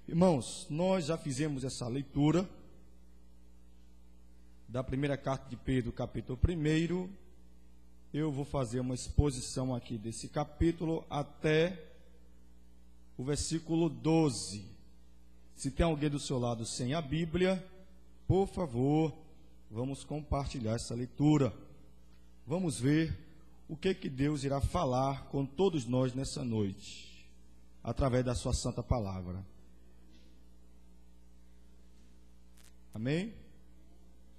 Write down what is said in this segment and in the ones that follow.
Irmãos, nós já fizemos essa leitura da primeira carta de Pedro, capítulo 1. Eu vou fazer uma exposição aqui desse capítulo até o versículo 12. Se tem alguém do seu lado sem a Bíblia, por favor, vamos compartilhar essa leitura. Vamos ver o que Deus irá falar com todos nós nessa noite, através da sua santa palavra. Amém?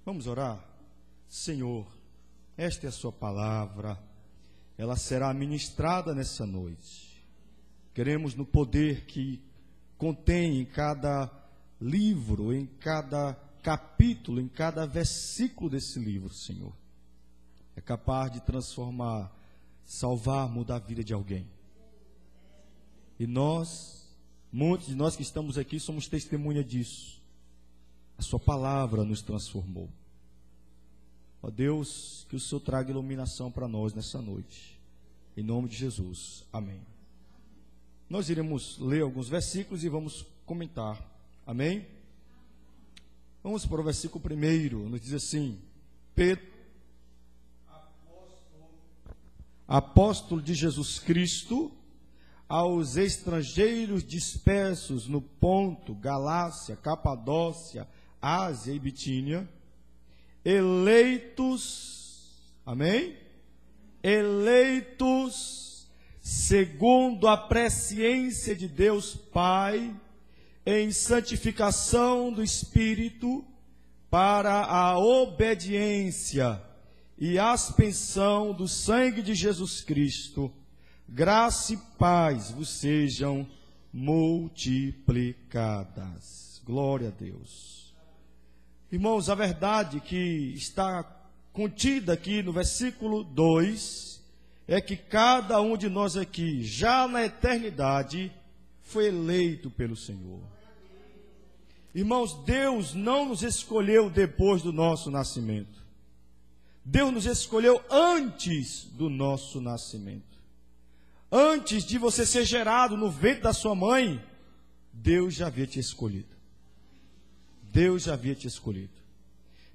Vamos orar? Senhor, esta é a sua palavra, ela será ministrada nessa noite. Queremos no poder que contém em cada livro, em cada capítulo, em cada versículo desse livro, Senhor. É capaz de transformar, salvar, mudar a vida de alguém. E nós, muitos de nós que estamos aqui, somos testemunha disso. A sua palavra nos transformou. Ó Deus, que o Senhor traga iluminação para nós nessa noite. Em nome de Jesus. Amém. Nós iremos ler alguns versículos e vamos comentar. Amém? Vamos para o versículo 1. Nos diz assim: Pedro, apóstolo de Jesus Cristo, aos estrangeiros dispersos no Ponto, Galácia, Capadócia, Ásia e Bitínia, eleitos, amém? Eleitos segundo a presciência de Deus Pai, em santificação do Espírito, para a obediência e aspersão do sangue de Jesus Cristo, graça e paz vos sejam multiplicadas. Glória a Deus. Irmãos, a verdade que está contida aqui no versículo 2 é que cada um de nós aqui, já na eternidade, foi eleito pelo Senhor. Irmãos, Deus não nos escolheu depois do nosso nascimento. Deus nos escolheu antes do nosso nascimento. Antes de você ser gerado no ventre da sua mãe, Deus já havia te escolhido. Deus já havia te escolhido.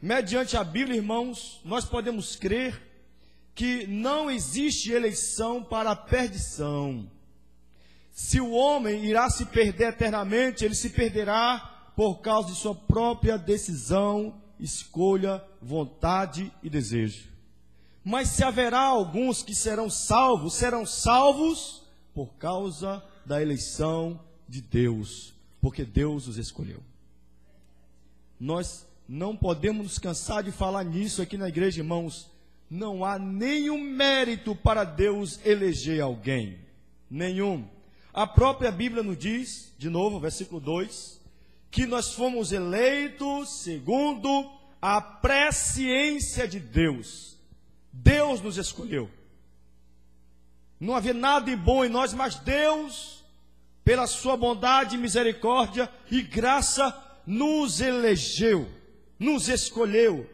Mediante a Bíblia, irmãos, nós podemos crer que não existe eleição para a perdição. Se o homem irá se perder eternamente, ele se perderá por causa de sua própria decisão, escolha, vontade e desejo. Mas se haverá alguns que serão salvos por causa da eleição de Deus, porque Deus os escolheu. Nós não podemos nos cansar de falar nisso aqui na igreja, irmãos. Não há nenhum mérito para Deus eleger alguém. Nenhum. A própria Bíblia nos diz, de novo, versículo 2, que nós fomos eleitos segundo a presciência de Deus. Deus nos escolheu. Não havia nada de bom em nós, mas Deus, pela sua bondade, misericórdia e graça, nos elegeu, nos escolheu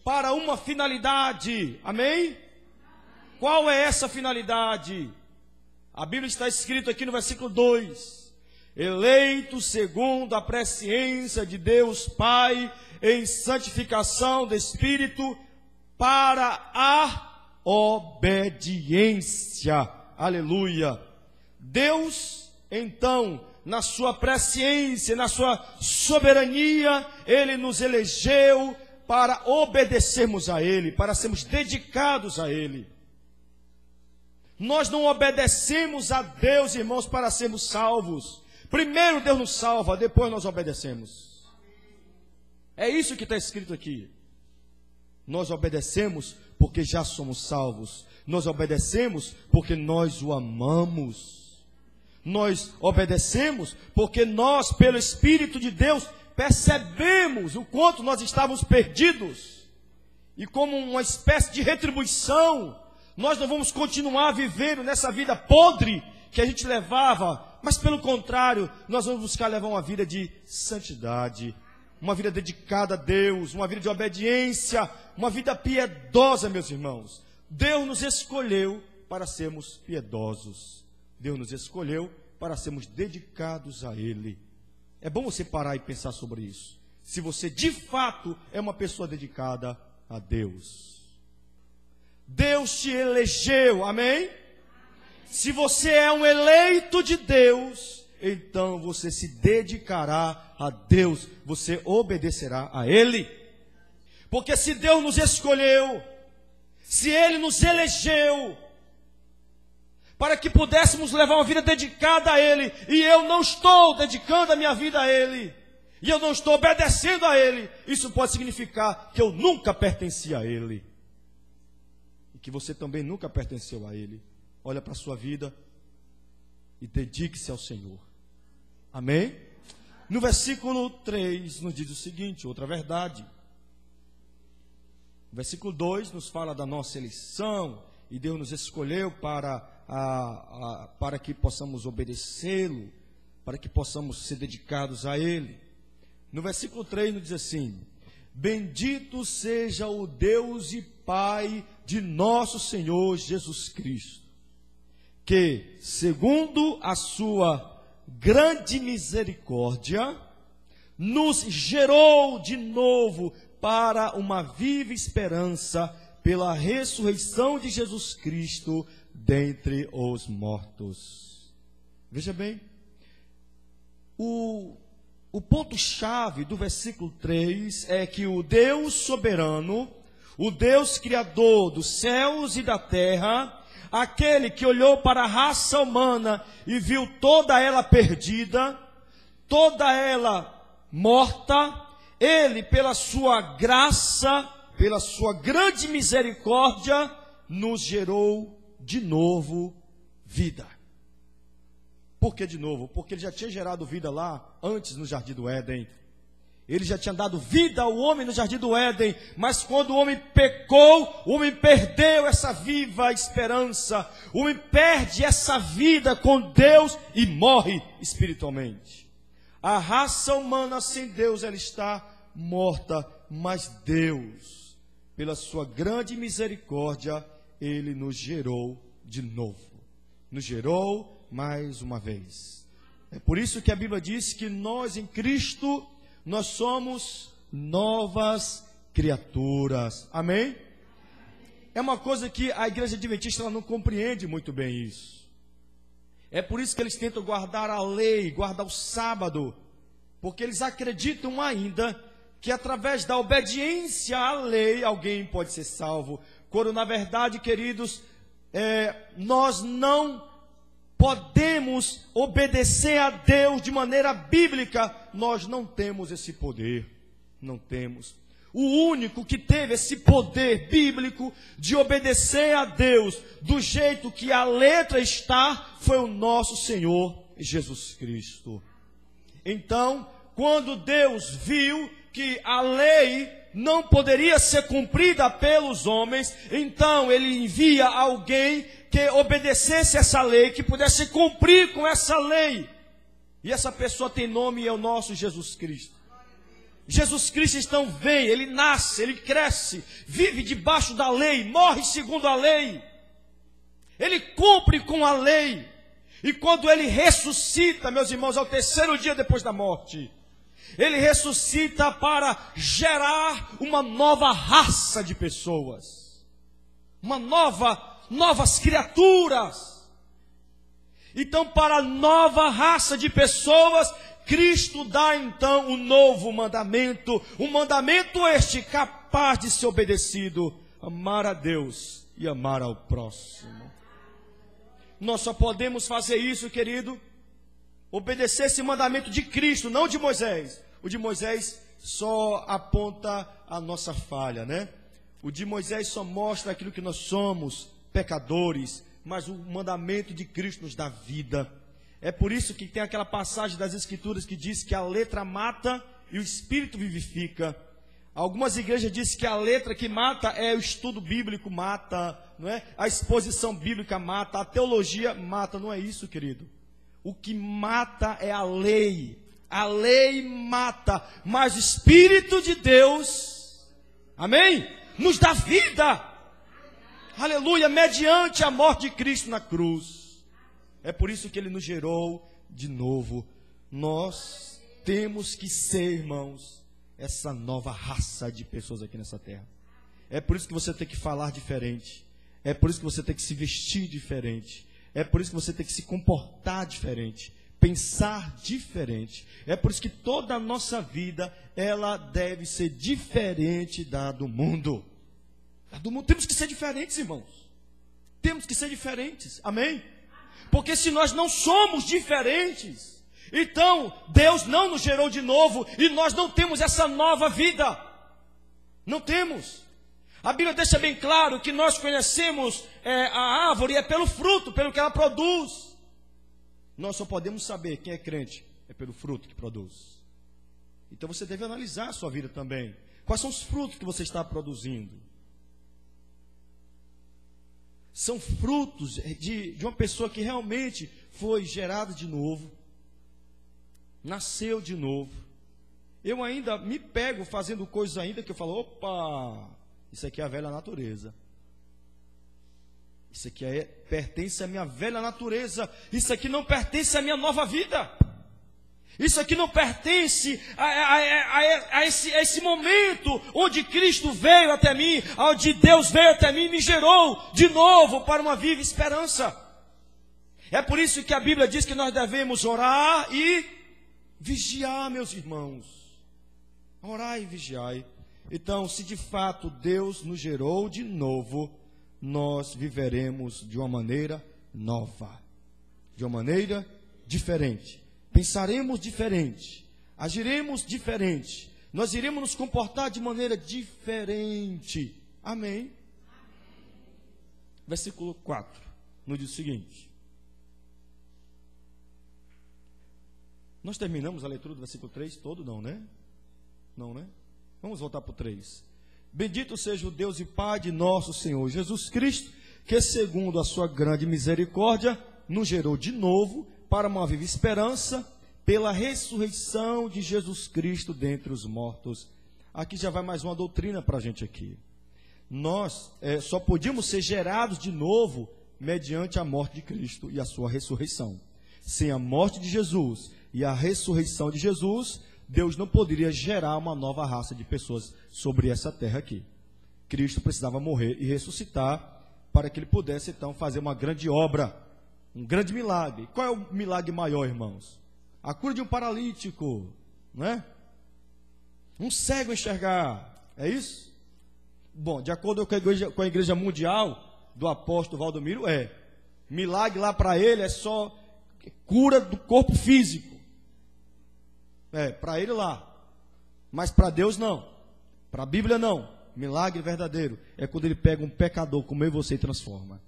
para uma finalidade. Amém? Qual é essa finalidade? A Bíblia está escrito aqui no versículo 2: eleito segundo a presciência de Deus Pai, em santificação do Espírito, para a obediência. Aleluia. Deus, então, na sua presciência, na sua soberania, Ele nos elegeu para obedecermos a Ele, para sermos dedicados a Ele. Nós não obedecemos a Deus, irmãos, para sermos salvos. Primeiro Deus nos salva, depois nós obedecemos. É isso que está escrito aqui. Nós obedecemos porque já somos salvos. Nós obedecemos porque nós o amamos. Nós obedecemos porque nós, pelo Espírito de Deus, percebemos o quanto nós estávamos perdidos. E como uma espécie de retribuição, nós não vamos continuar vivendo nessa vida podre que a gente levava, mas pelo contrário, nós vamos buscar levar uma vida de santidade, uma vida dedicada a Deus, uma vida de obediência, uma vida piedosa, meus irmãos. Deus nos escolheu para sermos piedosos. Deus nos escolheu para sermos dedicados a Ele. É bom você parar e pensar sobre isso. Se você de fato é uma pessoa dedicada a Deus. Deus te elegeu, amém? Se você é um eleito de Deus, então você se dedicará a Deus, você obedecerá a Ele. Porque se Deus nos escolheu, se Ele nos elegeu, para que pudéssemos levar uma vida dedicada a Ele, e eu não estou dedicando a minha vida a Ele, e eu não estou obedecendo a Ele, isso pode significar que eu nunca pertenci a Ele, e que você também nunca pertenceu a Ele. Olha para a sua vida e dedique-se ao Senhor. Amém? No versículo 3 nos diz o seguinte, outra verdade. O versículo 2 nos fala da nossa eleição, e Deus nos escolheu para que possamos obedecê-lo, para que possamos ser dedicados a Ele. No versículo 3 nos diz assim: bendito seja o Deus e Pai de nosso Senhor Jesus Cristo, que, segundo a sua grande misericórdia, nos gerou de novo para uma viva esperança pela ressurreição de Jesus Cristo dentre os mortos. Veja bem, o ponto-chave do versículo 3 é que o Deus soberano, o Deus criador dos céus e da terra, aquele que olhou para a raça humana e viu toda ela perdida, toda ela morta, Ele, pela sua graça, pela sua grande misericórdia, nos gerou de novo vida. Por que de novo? Porque Ele já tinha gerado vida lá antes no Jardim do Éden. Ele já tinha dado vida ao homem no Jardim do Éden, mas quando o homem pecou, o homem perdeu essa viva esperança. O homem perde essa vida com Deus e morre espiritualmente. A raça humana sem Deus, ela está morta, mas Deus, pela sua grande misericórdia, Ele nos gerou de novo. Nos gerou mais uma vez. É por isso que a Bíblia diz que nós em Cristo, nós somos novas criaturas. Amém? É uma coisa que a igreja adventista ela não compreende muito bem isso. É por isso que eles tentam guardar a lei, guardar o sábado, porque eles acreditam ainda que através da obediência à lei alguém pode ser salvo. Quando na verdade, queridos, nós não podemos obedecer a Deus de maneira bíblica. Nós não temos esse poder, não temos. O único que teve esse poder bíblico de obedecer a Deus do jeito que a letra está, foi o nosso Senhor Jesus Cristo. Então, quando Deus viu que a lei não poderia ser cumprida pelos homens, então Ele envia alguém que obedecesse essa lei, que pudesse cumprir com essa lei. E essa pessoa tem nome e é o nosso Jesus Cristo. Jesus Cristo então vem, Ele nasce, Ele cresce, vive debaixo da lei, morre segundo a lei. Ele cumpre com a lei. E quando Ele ressuscita, meus irmãos, ao terceiro dia depois da morte, Ele ressuscita para gerar uma nova raça de pessoas. Novas criaturas. Então, para a nova raça de pessoas, Cristo dá então um novo mandamento, um mandamento este capaz de ser obedecido: amar a Deus e amar ao próximo. Nós só podemos fazer isso, querido, obedecer esse mandamento de Cristo, não de Moisés. O de Moisés só aponta a nossa falha, né? O de Moisés só mostra aquilo que nós somos, pecadores, mas o mandamento de Cristo nos dá vida. É por isso que tem aquela passagem das Escrituras que diz que a letra mata e o Espírito vivifica. Algumas igrejas dizem que a letra que mata é o estudo bíblico, mata, não é? A exposição bíblica mata, a teologia mata. Não é isso, querido. O que mata é a lei. A lei mata, mas o Espírito de Deus, amém? Nos dá vida. Aleluia, mediante a morte de Cristo na cruz. É por isso que Ele nos gerou de novo. Nós temos que ser, irmãos, essa nova raça de pessoas aqui nessa terra. É por isso que você tem que falar diferente. É por isso que você tem que se vestir diferente. É por isso que você tem que se comportar diferente. Pensar diferente. É por isso que toda a nossa vida, ela deve ser diferente da do mundo. Temos que ser diferentes, irmãos. Temos que ser diferentes. Amém? Porque se nós não somos diferentes, então Deus não nos gerou de novo e nós não temos essa nova vida. Não temos. A Bíblia deixa bem claro que nós conhecemos a árvore pelo fruto, pelo que ela produz. Nós só podemos saber quem é crente pelo fruto que produz. Então você deve analisar a sua vida também. Quais são os frutos que você está produzindo? São frutos de uma pessoa que realmente foi gerada de novo, nasceu de novo. Eu ainda me pego fazendo coisas ainda que eu falo, opa, isso aqui é a velha natureza. Isso aqui pertence à minha velha natureza. Isso aqui não pertence à minha nova vida. Isso aqui não pertence a esse momento onde Cristo veio até mim, onde Deus veio até mim e me gerou de novo para uma viva esperança. É por isso que a Bíblia diz que nós devemos orar e vigiar, meus irmãos. Orar e vigiar. Então, se de fato Deus nos gerou de novo, nós viveremos de uma maneira nova, de uma maneira diferente. Pensaremos diferente, agiremos diferente, nós iremos nos comportar de maneira diferente. Amém? Versículo 4, no dia seguinte. Nós terminamos a leitura do versículo 3 todo, não, né? Não, né? Vamos voltar para o 3. Bendito seja o Deus e Pai de nosso Senhor Jesus Cristo, que segundo a sua grande misericórdia, nos gerou de novo para uma viva esperança, pela ressurreição de Jesus Cristo dentre os mortos. Aqui já vai mais uma doutrina para a gente aqui. Nós só podíamos ser gerados de novo mediante a morte de Cristo e a sua ressurreição. Sem a morte de Jesus e a ressurreição de Jesus, Deus não poderia gerar uma nova raça de pessoas sobre essa terra aqui. Cristo precisava morrer e ressuscitar para que ele pudesse então fazer uma grande obra, um grande milagre. Qual é o milagre maior, irmãos? A cura de um paralítico, não é? Um cego enxergar, é isso? Bom, de acordo com a igreja mundial do apóstolo Valdomiro, milagre lá para ele é só cura do corpo físico. Para ele lá. Mas para Deus não. Para a Bíblia não. Milagre verdadeiro é quando ele pega um pecador como eu e você e transforma.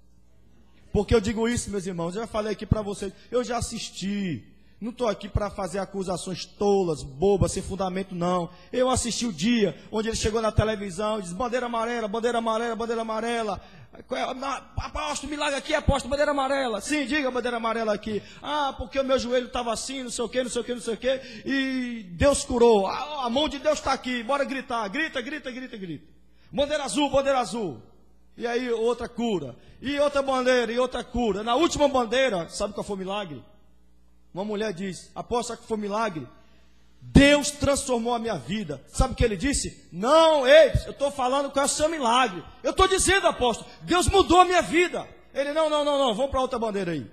Porque eu digo isso, meus irmãos, eu já falei aqui para vocês, eu já assisti. Não estou aqui para fazer acusações tolas, bobas, sem fundamento, não. Eu assisti o dia onde ele chegou na televisão e disse, bandeira amarela, bandeira amarela, bandeira amarela. Apóstolo, milagre aqui, apóstolo, bandeira amarela. Sim, diga bandeira amarela aqui. porque o meu joelho estava assim, não sei o que, não sei o que, não sei o que. E Deus curou. A mão de Deus está aqui, bora gritar. Grita, grita, grita, grita. Bandeira azul, bandeira azul. E aí outra cura. E outra bandeira, e outra cura. Na última bandeira, sabe qual foi o milagre? Uma mulher diz, apóstolo, sabe que foi um milagre? Deus transformou a minha vida. Sabe o que ele disse? Não, eu estou falando qual é o seu milagre. Eu estou dizendo, apóstolo, Deus mudou a minha vida. Ele, não, vamos para outra bandeira aí.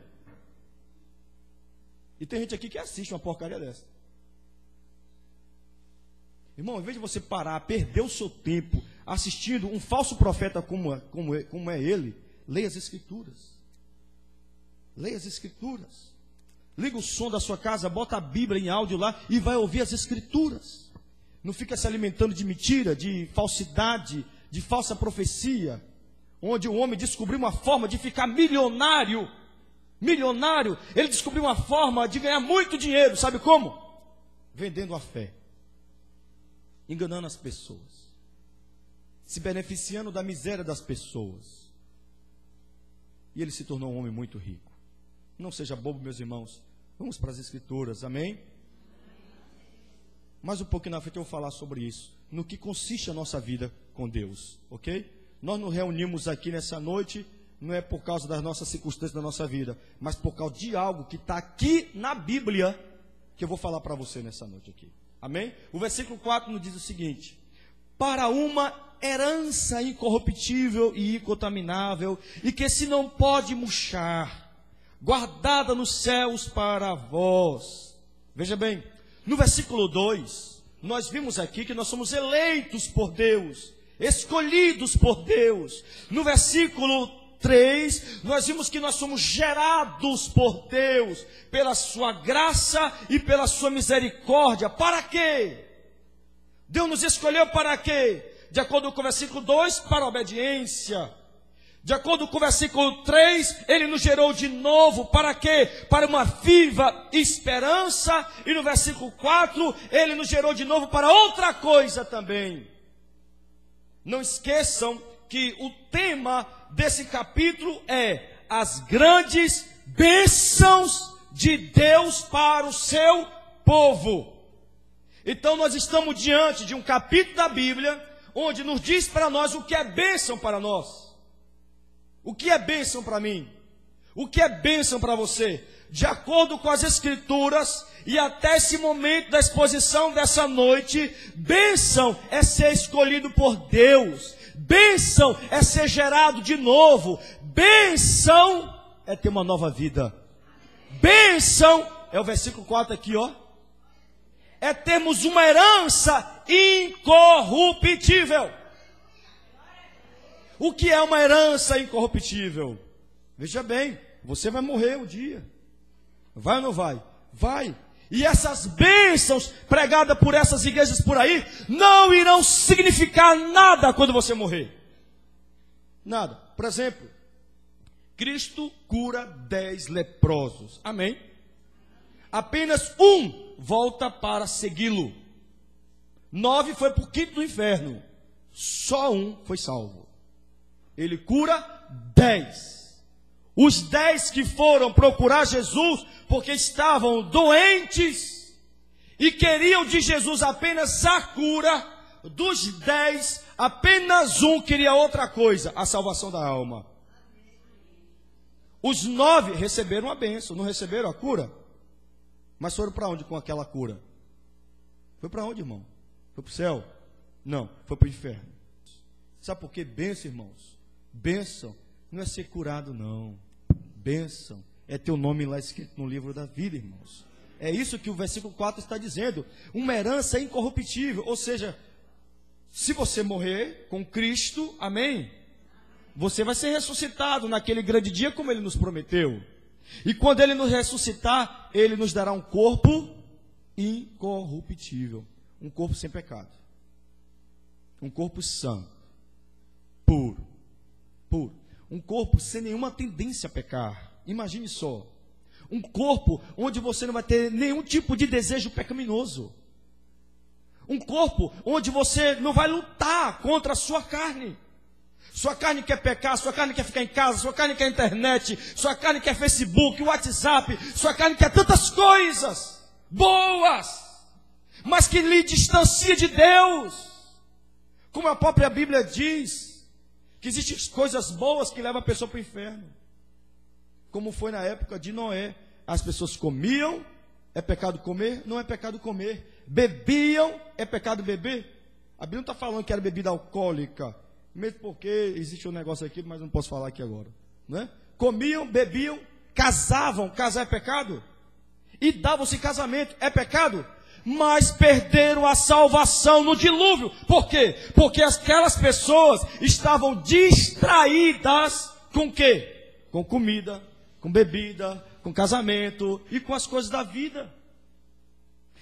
E tem gente aqui que assiste uma porcaria dessa. Irmão, em vez de você parar, perder o seu tempo assistindo um falso profeta como é ele, leia as Escrituras. Leia as Escrituras. Liga o som da sua casa, bota a Bíblia em áudio lá e vai ouvir as Escrituras. Não fica se alimentando de mentira, de falsidade, de falsa profecia, onde o homem descobriu uma forma de ficar milionário. Milionário, ele descobriu uma forma de ganhar muito dinheiro, sabe como? Vendendo a fé, enganando as pessoas, se beneficiando da miséria das pessoas. E ele se tornou um homem muito rico. Não seja bobo, meus irmãos. Vamos para as Escrituras, amém? Mais um pouquinho na frente eu vou falar sobre isso. No que consiste a nossa vida com Deus, ok? Nós nos reunimos aqui nessa noite, não é por causa das nossas circunstâncias da nossa vida, mas por causa de algo que está aqui na Bíblia, que eu vou falar para você nessa noite aqui. Amém? O versículo 4 nos diz o seguinte: para uma herança incorruptível e incontaminável, e que se não pode murchar, guardada nos céus para vós. Veja bem, no versículo 2, nós vimos aqui que nós somos eleitos por Deus, escolhidos por Deus. No versículo 3, nós vimos que nós somos gerados por Deus, pela sua graça e pela sua misericórdia. Para quê? Deus nos escolheu para quê? De acordo com o versículo 2, para a obediência. De acordo com o versículo 3, Ele nos gerou de novo, para quê? Para uma viva esperança. E no versículo 4, Ele nos gerou de novo para outra coisa também. Não esqueçam que o tema desse capítulo é as grandes bênçãos de Deus para o seu povo. Então nós estamos diante de um capítulo da Bíblia onde nos diz para nós o que é bênção para nós. O que é bênção para mim? O que é bênção para você? De acordo com as Escrituras, e até esse momento da exposição dessa noite, bênção é ser escolhido por Deus. Bênção é ser gerado de novo. Bênção é ter uma nova vida. Bênção é o versículo 4 aqui, ó. É termos uma herança incorruptível. O que é uma herança incorruptível? Veja bem, você vai morrer um dia. Vai ou não vai? Vai. E essas bênçãos pregadas por essas igrejas por aí não irão significar nada quando você morrer. Nada. Por exemplo, Cristo cura 10 leprosos. Amém? Apenas um volta para segui-lo. 9 foi para o quinto do inferno. Só um foi salvo. Ele cura 10. Os 10 que foram procurar Jesus porque estavam doentes e queriam de Jesus apenas a cura, dos 10, apenas um queria outra coisa: a salvação da alma. Os 9 receberam a bênção, não receberam a cura? Mas foram para onde com aquela cura? Foi para onde, irmão? Foi para o céu? Não, foi para o inferno. Sabe por quê? Bênção, irmãos. Bênção não é ser curado, não. Bênção é ter o nome lá escrito no livro da vida, irmãos. É isso que o versículo 4 está dizendo. Uma herança incorruptível. Ou seja, se você morrer com Cristo, amém? Você vai ser ressuscitado naquele grande dia como Ele nos prometeu. E quando Ele nos ressuscitar, Ele nos dará um corpo incorruptível. Um corpo sem pecado. Um corpo santo. Puro. Puro. Um corpo sem nenhuma tendência a pecar. Imagine só. Um corpo onde você não vai ter nenhum tipo de desejo pecaminoso. Um corpo onde você não vai lutar contra a sua carne. Sua carne quer pecar, sua carne quer ficar em casa, sua carne quer internet, sua carne quer Facebook, WhatsApp, sua carne quer tantas coisas boas, mas que lhe distancia de Deus. Como a própria Bíblia diz, que existem coisas boas que levam a pessoa para o inferno. Como foi na época de Noé. As pessoas comiam, é pecado comer? Não é pecado comer. Bebiam, é pecado beber? A Bíblia não está falando que era bebida alcoólica, mesmo porque existe um negócio aqui, mas não posso falar aqui agora, né? Comiam, bebiam, casavam, casar é pecado? E davam-se casamento, é pecado? Mas perderam a salvação no dilúvio. Por quê? Porque aquelas pessoas estavam distraídas com o quê? Com comida, com bebida, com casamento e com as coisas da vida.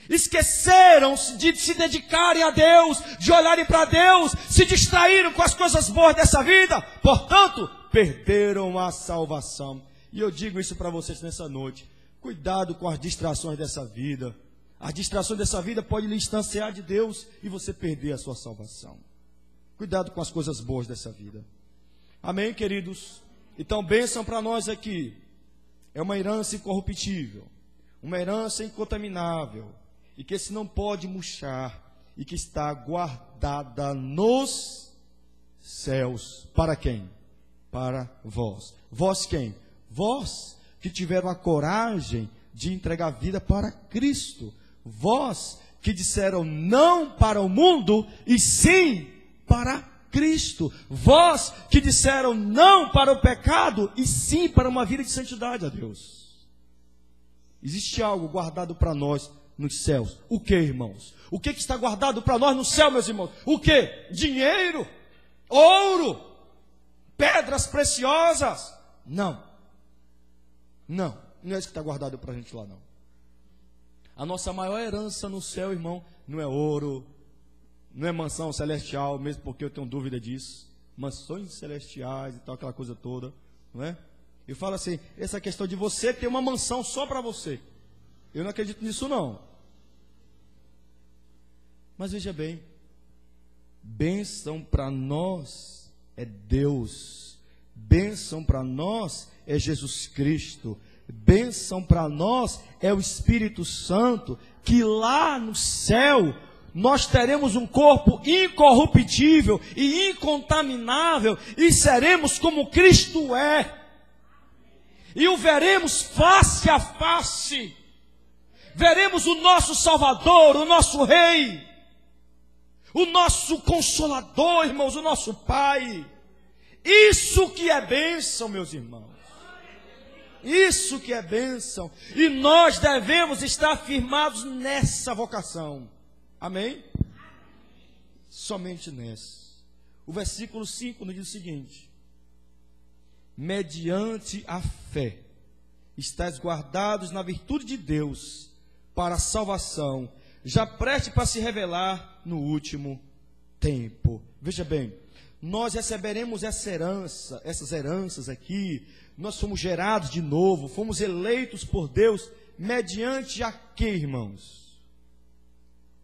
Esqueceram-se de se dedicarem a Deus, de olharem para Deus, se distraíram com as coisas boas dessa vida, portanto, perderam a salvação. E eu digo isso para vocês nessa noite: cuidado com as distrações dessa vida. As distrações dessa vida podem lhe distanciar de Deus e você perder a sua salvação. Cuidado com as coisas boas dessa vida. Amém, queridos? Então, bênção para nós aqui é uma herança incorruptível, uma herança incontaminável, e que se não pode murchar, e que está guardada nos céus. Para quem? Para vós. Vós quem? Vós que tiveram a coragem de entregar a vida para Cristo. Vós que disseram não para o mundo e sim para Cristo. Vós que disseram não para o pecado e sim para uma vida de santidade a Deus. Existe algo guardado para nós nos céus. O que, irmãos? O que está guardado para nós no céu, meus irmãos? O que? Dinheiro, ouro, pedras preciosas? Não. Não é isso que está guardado para a gente lá, não. A nossa maior herança no céu, irmão, não é ouro, não é mansão celestial, mesmo porque eu tenho dúvida disso. Mansões celestiais e tal, aquela coisa toda, não é? Eu falo assim, essa questão de você ter uma mansão só para você. Eu não acredito nisso, não. Mas veja bem, bênção para nós é Deus. Bênção para nós é Jesus Cristo. Bênção para nós é o Espírito Santo, que lá no céu nós teremos um corpo incorruptível e incontaminável e seremos como Cristo é. E o veremos face a face. Veremos o nosso Salvador, o nosso Rei, o nosso Consolador, irmãos, o nosso Pai. Isso que é bênção, meus irmãos. Isso que é bênção. E nós devemos estar firmados nessa vocação. Amém? Somente nessa. O versículo 5 nos diz o seguinte: mediante a fé, estáis guardados na virtude de Deus, para a salvação, já preste para se revelar no último tempo. Veja bem, nós receberemos essas heranças aqui, nós fomos gerados de novo, fomos eleitos por Deus, mediante a quê, irmãos?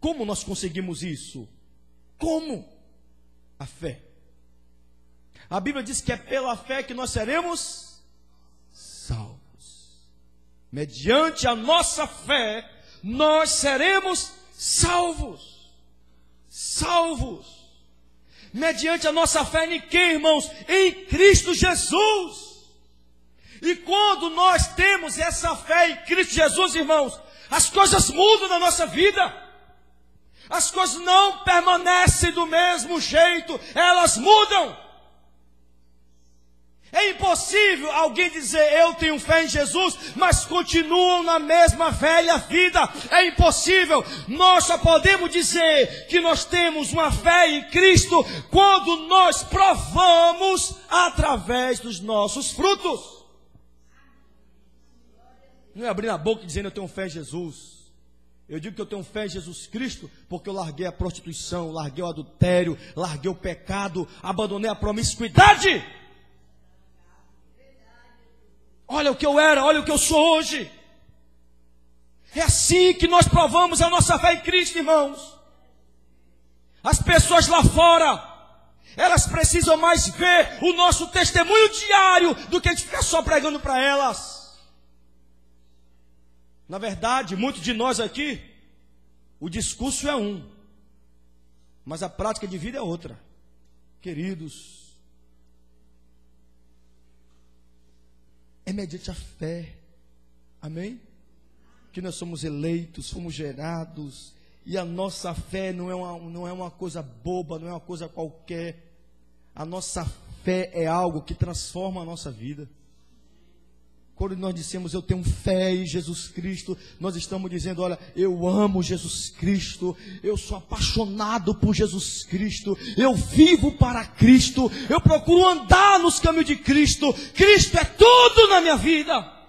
Como nós conseguimos isso? Como? A fé. A Bíblia diz que é pela fé que nós seremos salvos. Mediante a nossa fé, nós seremos salvos. Salvos. Mediante a nossa fé em quem, irmãos? Em Cristo Jesus. E quando nós temos essa fé em Cristo Jesus, irmãos, as coisas mudam na nossa vida. As coisas não permanecem do mesmo jeito, elas mudam. É impossível alguém dizer eu tenho fé em Jesus, mas continuam na mesma velha vida. É impossível. Nós só podemos dizer que nós temos uma fé em Cristo quando nós provamos através dos nossos frutos. Não é abrindo a boca e dizendo eu tenho fé em Jesus. Eu digo que eu tenho fé em Jesus Cristo porque eu larguei a prostituição, larguei o adultério, larguei o pecado, abandonei a promiscuidade. Olha o que eu era, olha o que eu sou hoje. É assim que nós provamos a nossa fé em Cristo, irmãos. As pessoas lá fora, elas precisam mais ver o nosso testemunho diário do que a gente ficar só pregando para elas. Na verdade, muitos de nós aqui, o discurso é um, mas a prática de vida é outra. Queridos, é mediante a fé, amém? Que nós somos eleitos, fomos gerados, e a nossa fé não é uma coisa boba, não é uma coisa qualquer. A nossa fé é algo que transforma a nossa vida. Quando nós dissemos eu tenho fé em Jesus Cristo, nós estamos dizendo, olha, eu amo Jesus Cristo, eu sou apaixonado por Jesus Cristo, eu vivo para Cristo, eu procuro andar nos caminhos de Cristo, Cristo é tudo na minha vida.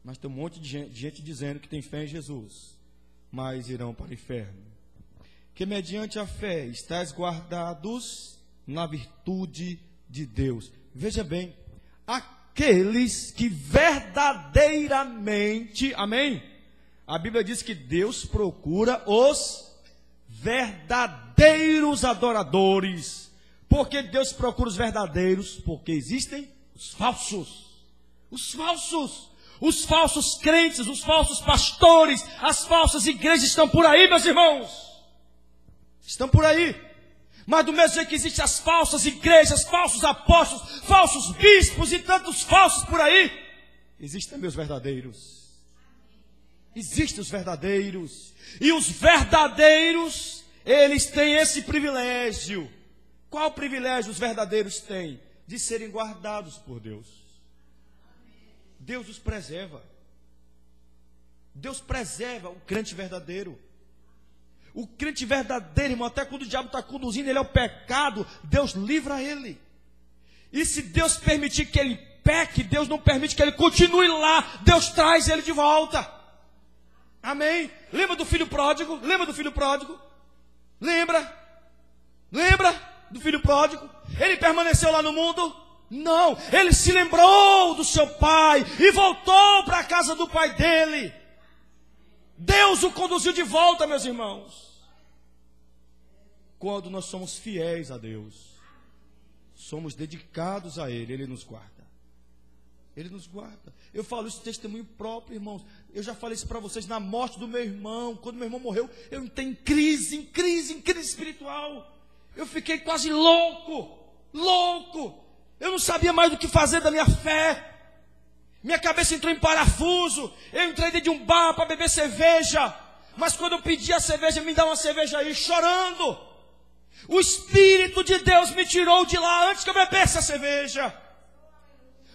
Mas tem um monte de gente dizendo que tem fé em Jesus, mas irão para o inferno. Que mediante a fé estáis guardados na virtude de Deus. Veja bem, aqueles que verdadeiramente, amém? A Bíblia diz que Deus procura os verdadeiros adoradores. Por que Deus procura os verdadeiros? Porque existem os falsos. Os falsos. Os falsos crentes, os falsos pastores, as falsas igrejas estão por aí, meus irmãos. Estão por aí. Mas do mesmo jeito que existem as falsas igrejas, falsos apóstolos, falsos bispos e tantos falsos por aí, existem também os verdadeiros. Existem os verdadeiros. E os verdadeiros, eles têm esse privilégio. Qual privilégio os verdadeiros têm? De serem guardados por Deus. Deus os preserva. Deus preserva o crente verdadeiro. O crente verdadeiro, irmão, até quando o diabo está conduzindo ele ao pecado, Deus livra ele. E se Deus permitir que ele peque, Deus não permite que ele continue lá, Deus traz ele de volta. Amém? Lembra do filho pródigo? Lembra do filho pródigo? Lembra? Lembra do filho pródigo? Ele permaneceu lá no mundo? Não, ele se lembrou do seu pai e voltou para a casa do pai dele. Deus o conduziu de volta, meus irmãos. Quando nós somos fiéis a Deus, somos dedicados a Ele, Ele nos guarda. Ele nos guarda. Eu falo isso de testemunho próprio, irmãos. Eu já falei isso para vocês na morte do meu irmão. Quando meu irmão morreu, eu entrei em crise espiritual. Eu fiquei quase louco. Eu não sabia mais do que fazer da minha fé. Minha cabeça entrou em parafuso. Eu entrei dentro de um bar para beber cerveja. Mas quando eu pedi a cerveja, me dá uma cerveja aí, chorando. O Espírito de Deus me tirou de lá antes que eu bebesse a cerveja.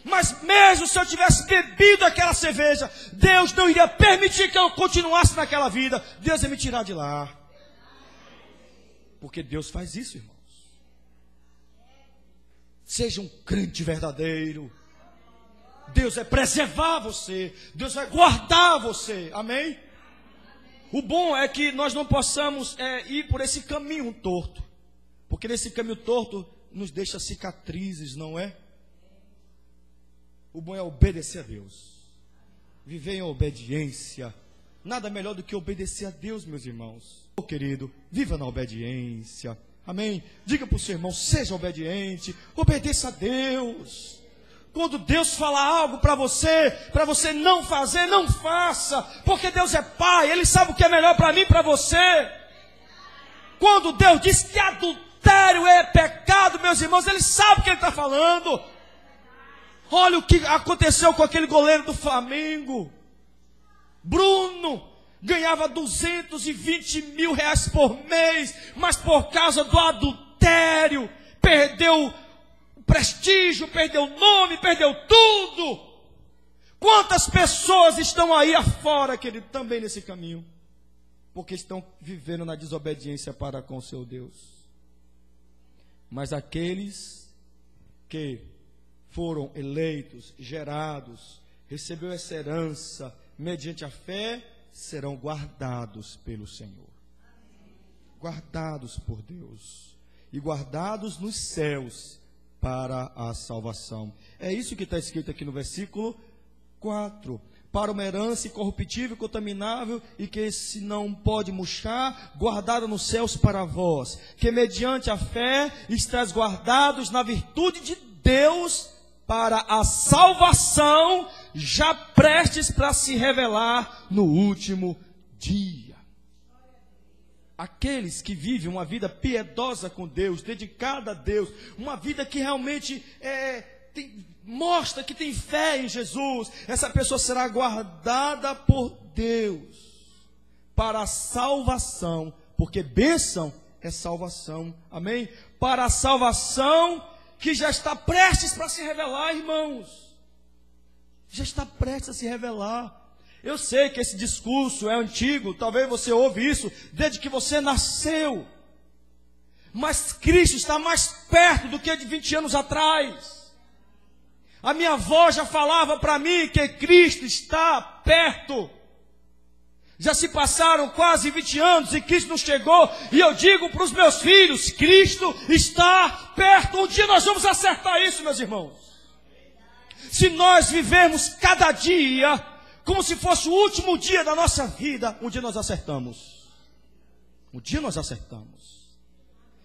Mas mesmo se eu tivesse bebido aquela cerveja, Deus não iria permitir que eu continuasse naquela vida. Deus ia me tirar de lá. Porque Deus faz isso, irmãos. Seja um crente verdadeiro. Deus vai preservar você. Deus vai guardar você. Amém? O bom é que nós não possamos ir por esse caminho torto. Porque nesse caminho torto nos deixa cicatrizes, não é? O bom é obedecer a Deus. Viver em obediência. Nada melhor do que obedecer a Deus, meus irmãos. Oh, querido, viva na obediência. Amém? Diga para o seu irmão, seja obediente. Obedeça a Deus. Quando Deus fala algo para você não fazer, não faça. Porque Deus é Pai, Ele sabe o que é melhor para mim e para você. Quando Deus diz que adultério é pecado, meus irmãos, Ele sabe o que Ele está falando. Olha o que aconteceu com aquele goleiro do Flamengo. Bruno ganhava 220 mil reais por mês, mas por causa do adultério, perdeu prestígio, perdeu nome, perdeu tudo. Quantas pessoas estão aí afora, querido, também nesse caminho, porque estão vivendo na desobediência para com seu Deus. Mas aqueles que foram eleitos, gerados, recebeu essa herança mediante a fé, serão guardados pelo Senhor. Guardados por Deus e guardados nos céus para a salvação. É isso que está escrito aqui no versículo 4. Para uma herança incorruptível, contaminável, e que se não pode murchar, guardada nos céus para vós, que mediante a fé estáis guardados na virtude de Deus para a salvação, já prestes para se revelar no último dia. Aqueles que vivem uma vida piedosa com Deus, dedicada a Deus, uma vida que realmente mostra que tem fé em Jesus, essa pessoa será guardada por Deus para a salvação, porque bênção é salvação, amém? Para a salvação que já está prestes para se revelar, irmãos. Já está prestes a se revelar. Eu sei que esse discurso é antigo, talvez você ouve isso desde que você nasceu. Mas Cristo está mais perto do que de 20 anos atrás. A minha avó já falava para mim que Cristo está perto. Já se passaram quase 20 anos e Cristo não chegou. E eu digo para os meus filhos, Cristo está perto. Um dia nós vamos acertar isso, meus irmãos. Se nós vivermos cada dia como se fosse o último dia da nossa vida, um dia nós acertamos. Um dia nós acertamos.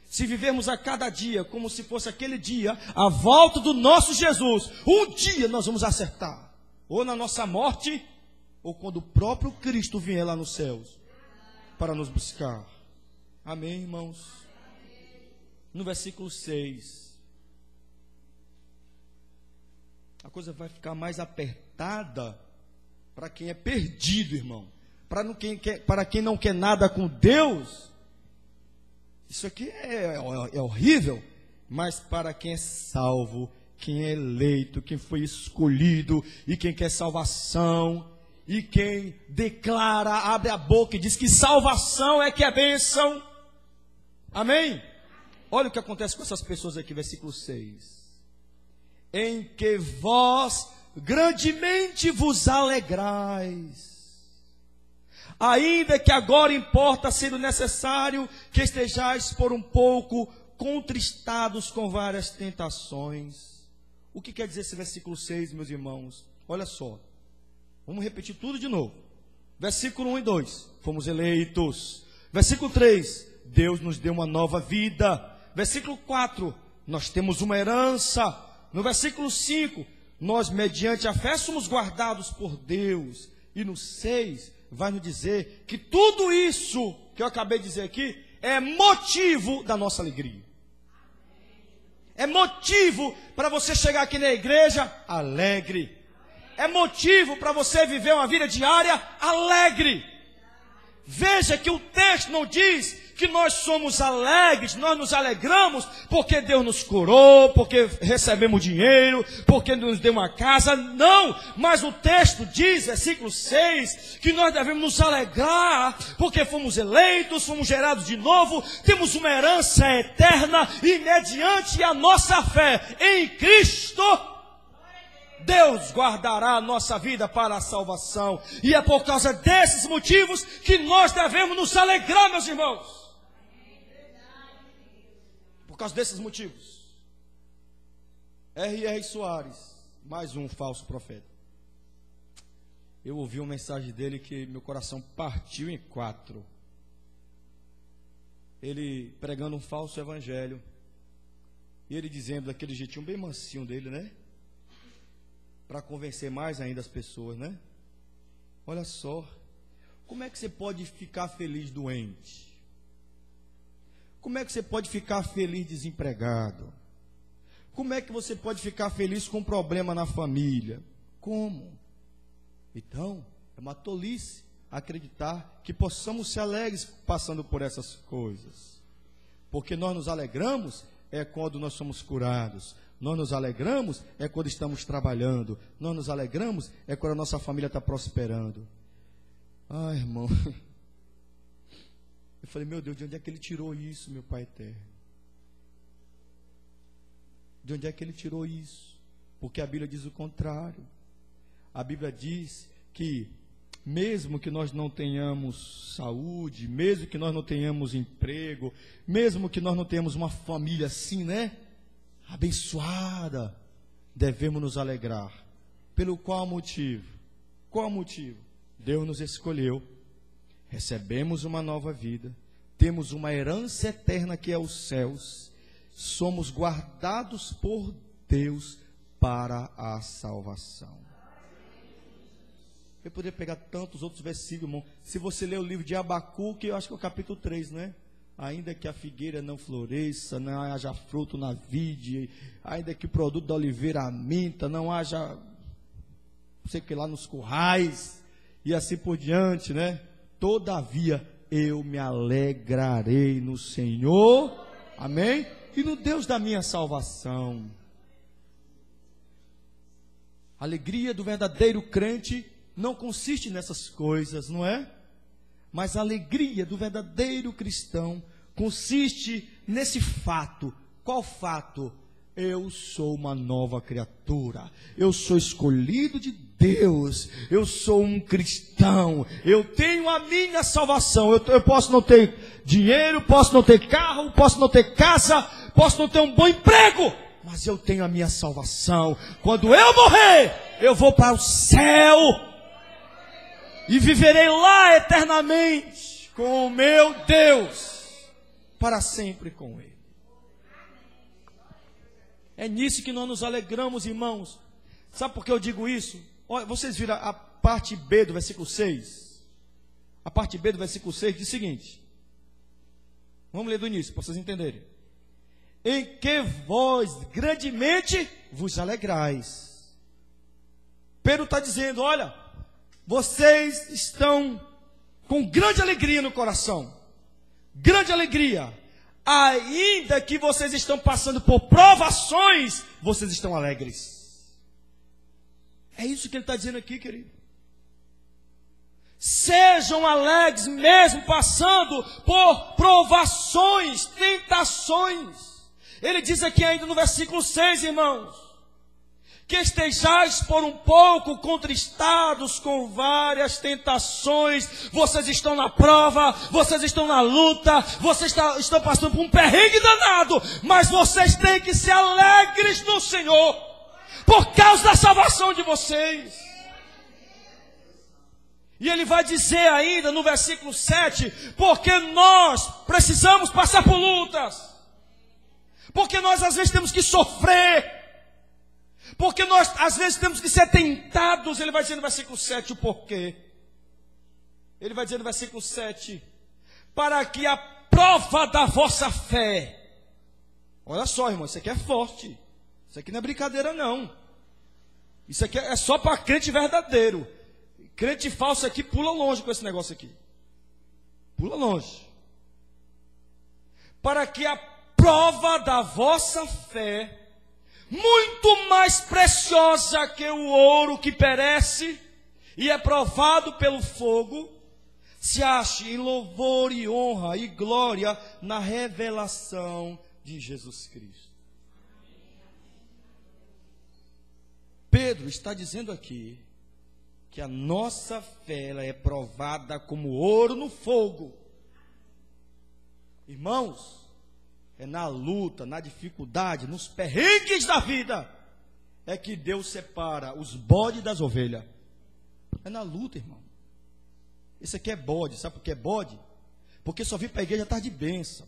Se vivermos a cada dia como se fosse aquele dia, a volta do nosso Jesus, um dia nós vamos acertar. Ou na nossa morte, ou quando o próprio Cristo vier lá nos céus para nos buscar. Amém, irmãos? no versículo 6. A coisa vai ficar mais apertada para quem é perdido, irmão. Para quem não quer nada com Deus. Isso aqui é horrível. Mas para quem é salvo, quem é eleito, quem foi escolhido, e quem quer salvação, e quem declara, abre a boca e diz que salvação é que é bênção. Amém? Olha o que acontece com essas pessoas aqui, versículo 6. Em que vós grandemente vos alegrais, ainda que agora importa, sendo necessário, que estejais por um pouco contristados com várias tentações. O que quer dizer esse versículo 6, meus irmãos? Olha só, vamos repetir tudo de novo. Versículo 1 e 2, fomos eleitos. Versículo 3, Deus nos deu uma nova vida. Versículo 4, nós temos uma herança. No versículo 5, nós mediante a fé somos guardados por Deus. E no 6, vai nos dizer que tudo isso que eu acabei de dizer aqui é motivo da nossa alegria. É motivo para você chegar aqui na igreja alegre. É motivo para você viver uma vida diária alegre. Veja que o texto não diz que nós somos alegres, nós nos alegramos porque Deus nos curou, porque recebemos dinheiro, porque nos deu uma casa. Não, mas o texto diz, versículo 6, que nós devemos nos alegrar porque fomos eleitos, fomos gerados de novo, temos uma herança eterna e mediante a nossa fé em Cristo, Deus guardará a nossa vida para a salvação. E é por causa desses motivos que nós devemos nos alegrar, meus irmãos. Por causa desses motivos. R.R. Soares, mais um falso profeta. Eu ouvi uma mensagem dele que meu coração partiu em 4. Ele pregando um falso evangelho. E ele dizendo daquele jeitinho bem mansinho dele, né? Para convencer mais ainda as pessoas, né? Olha só, como é que você pode ficar feliz doente? Como é que você pode ficar feliz desempregado? Como é que você pode ficar feliz com um problema na família? Como? Então, é uma tolice acreditar que possamos ser alegres passando por essas coisas. Porque nós nos alegramos é quando nós somos curados. Nós nos alegramos é quando estamos trabalhando. Nós nos alegramos é quando a nossa família está prosperando. Ah, irmão. Eu falei, meu Deus, de onde é que ele tirou isso, meu Pai eterno? De onde é que ele tirou isso? Porque a Bíblia diz o contrário. A Bíblia diz que mesmo que nós não tenhamos saúde, mesmo que nós não tenhamos emprego, mesmo que nós não tenhamos uma família assim, né? Abençoada, devemos nos alegrar. Pelo qual motivo? Qual motivo? Deus nos escolheu, recebemos uma nova vida, temos uma herança eterna que é os céus, somos guardados por Deus para a salvação. Eu poderia pegar tantos outros versículos, irmão. Se você ler o livro de Abacuque, eu acho que é o capítulo 3, né? Ainda que a figueira não floresça, não haja fruto na vide, ainda que o produto da oliveira minta, não haja, não sei o que lá, nos currais, e assim por diante, né? Todavia, eu me alegrarei no Senhor, amém? E no Deus da minha salvação. A alegria do verdadeiro crente não consiste nessas coisas, não é? Mas a alegria do verdadeiro cristão consiste nesse fato. Qual fato? Eu sou uma nova criatura. Eu sou escolhido de Deus. Eu sou um cristão. Eu tenho a minha salvação. Eu posso não ter dinheiro, posso não ter carro, posso não ter casa, posso não ter um bom emprego, mas eu tenho a minha salvação. Quando eu morrer, eu vou para o céu e viverei lá eternamente com o meu Deus, para sempre com Ele. É nisso que nós nos alegramos, irmãos. Sabe por que eu digo isso? Olha, vocês viram a parte B do versículo 6? A parte B do versículo 6 diz o seguinte. Vamos ler do início, para vocês entenderem. em que vós grandemente vos alegrais. Pedro está dizendo, olha, vocês estão com grande alegria no coração, grande alegria, ainda que vocês estão passando por provações, vocês estão alegres. É isso que ele está dizendo aqui, querido. Sejam alegres mesmo passando por provações, tentações. Ele diz aqui ainda no versículo 6, irmãos, que estejais por um pouco contristados com várias tentações. Vocês estão na prova, vocês estão na luta, vocês estão passando por um perrengue danado, mas vocês têm que ser alegres no Senhor, por causa da salvação de vocês. E ele vai dizer ainda no versículo 7, porque nós precisamos passar por lutas, porque nós às vezes temos que sofrer, porque nós, às vezes, temos que ser tentados. Ele vai dizer no versículo 7 o porquê. Ele vai dizer no versículo 7, para que a prova da vossa fé. Olha só, irmão, isso aqui é forte. Isso aqui não é brincadeira, não. Isso aqui é só para crente verdadeiro. Crente falso aqui pula longe com esse negócio aqui. Pula longe. Para que a prova da vossa fé, muito mais preciosa que o ouro que perece e é provado pelo fogo, se ache em louvor e honra e glória na revelação de Jesus Cristo. Pedro está dizendo aqui que a nossa fé ela é provada como ouro no fogo. Irmãos, é na luta, na dificuldade, nos perrengues da vida, é que Deus separa os bodes das ovelhas. É na luta, irmão. Esse aqui é bode, sabe por que é bode? Porque só vem para a igreja tarde de bênção.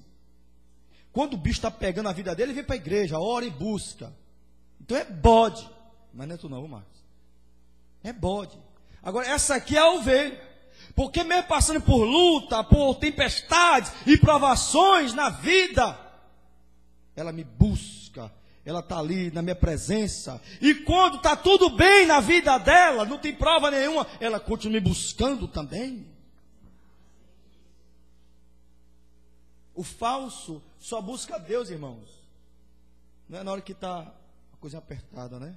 Quando o bicho está pegando a vida dele, ele vem para a igreja, ora e busca. Então é bode. Mas não é tu não, Marcos. É bode. Agora, essa aqui é a ovelha. Porque mesmo passando por luta, por tempestades e provações na vida, ela me busca, ela está ali na minha presença. E quando está tudo bem na vida dela, não tem prova nenhuma, ela continua me buscando também. O falso só busca Deus, irmãos. Não é na hora que está a coisa apertada, né?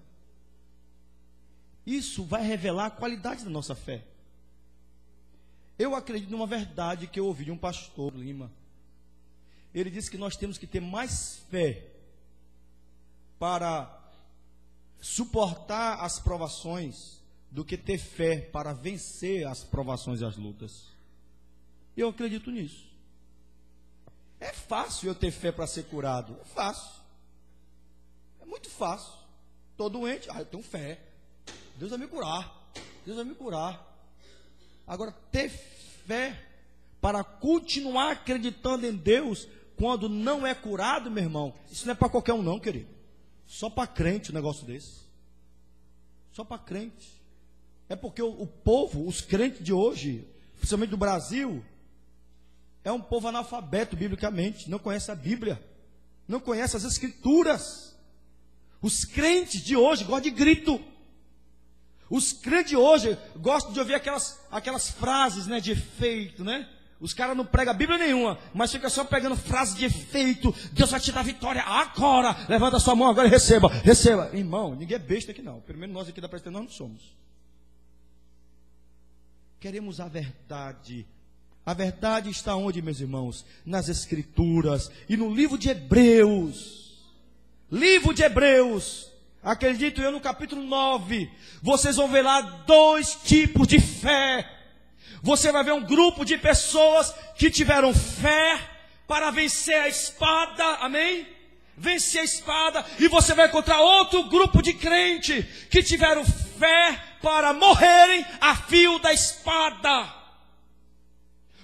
Isso vai revelar a qualidade da nossa fé. Eu acredito numa verdade que eu ouvi de um pastor Lima. Ele disse que nós temos que ter mais fé para suportar as provações do que ter fé para vencer as provações e as lutas. Eu acredito nisso. É fácil eu ter fé para ser curado. É fácil. É muito fácil. Estou doente. Eu tenho fé. Deus vai me curar. Deus vai me curar. Agora, ter fé para continuar acreditando em Deus quando não é curado, meu irmão, isso não é para qualquer um não, querido. Só para crente um negócio desse. Só para crente. É porque o povo, os crentes de hoje, principalmente do Brasil, é um povo analfabeto biblicamente, não conhece a Bíblia, não conhece as Escrituras. Os crentes de hoje gostam de grito. Os crentes de hoje gostam de ouvir aquelas frases, né, de efeito, né? Os caras não pregam a Bíblia nenhuma, mas fica só pegando frases de efeito. Deus vai te dar vitória agora. Levanta a sua mão agora e receba. Receba. Irmão, ninguém é besta aqui não. Pelo menos nós aqui da Presbiteriana nós não somos. Queremos a verdade. A verdade está onde, meus irmãos? Nas Escrituras e no livro de Hebreus. Livro de Hebreus. Acredito eu no capítulo 9. Vocês vão ver lá 2 tipos de fé. Você vai ver um grupo de pessoas que tiveram fé para vencer a espada, amém? Vencer a espada. E você vai encontrar outro grupo de crente que tiveram fé para morrerem a fio da espada.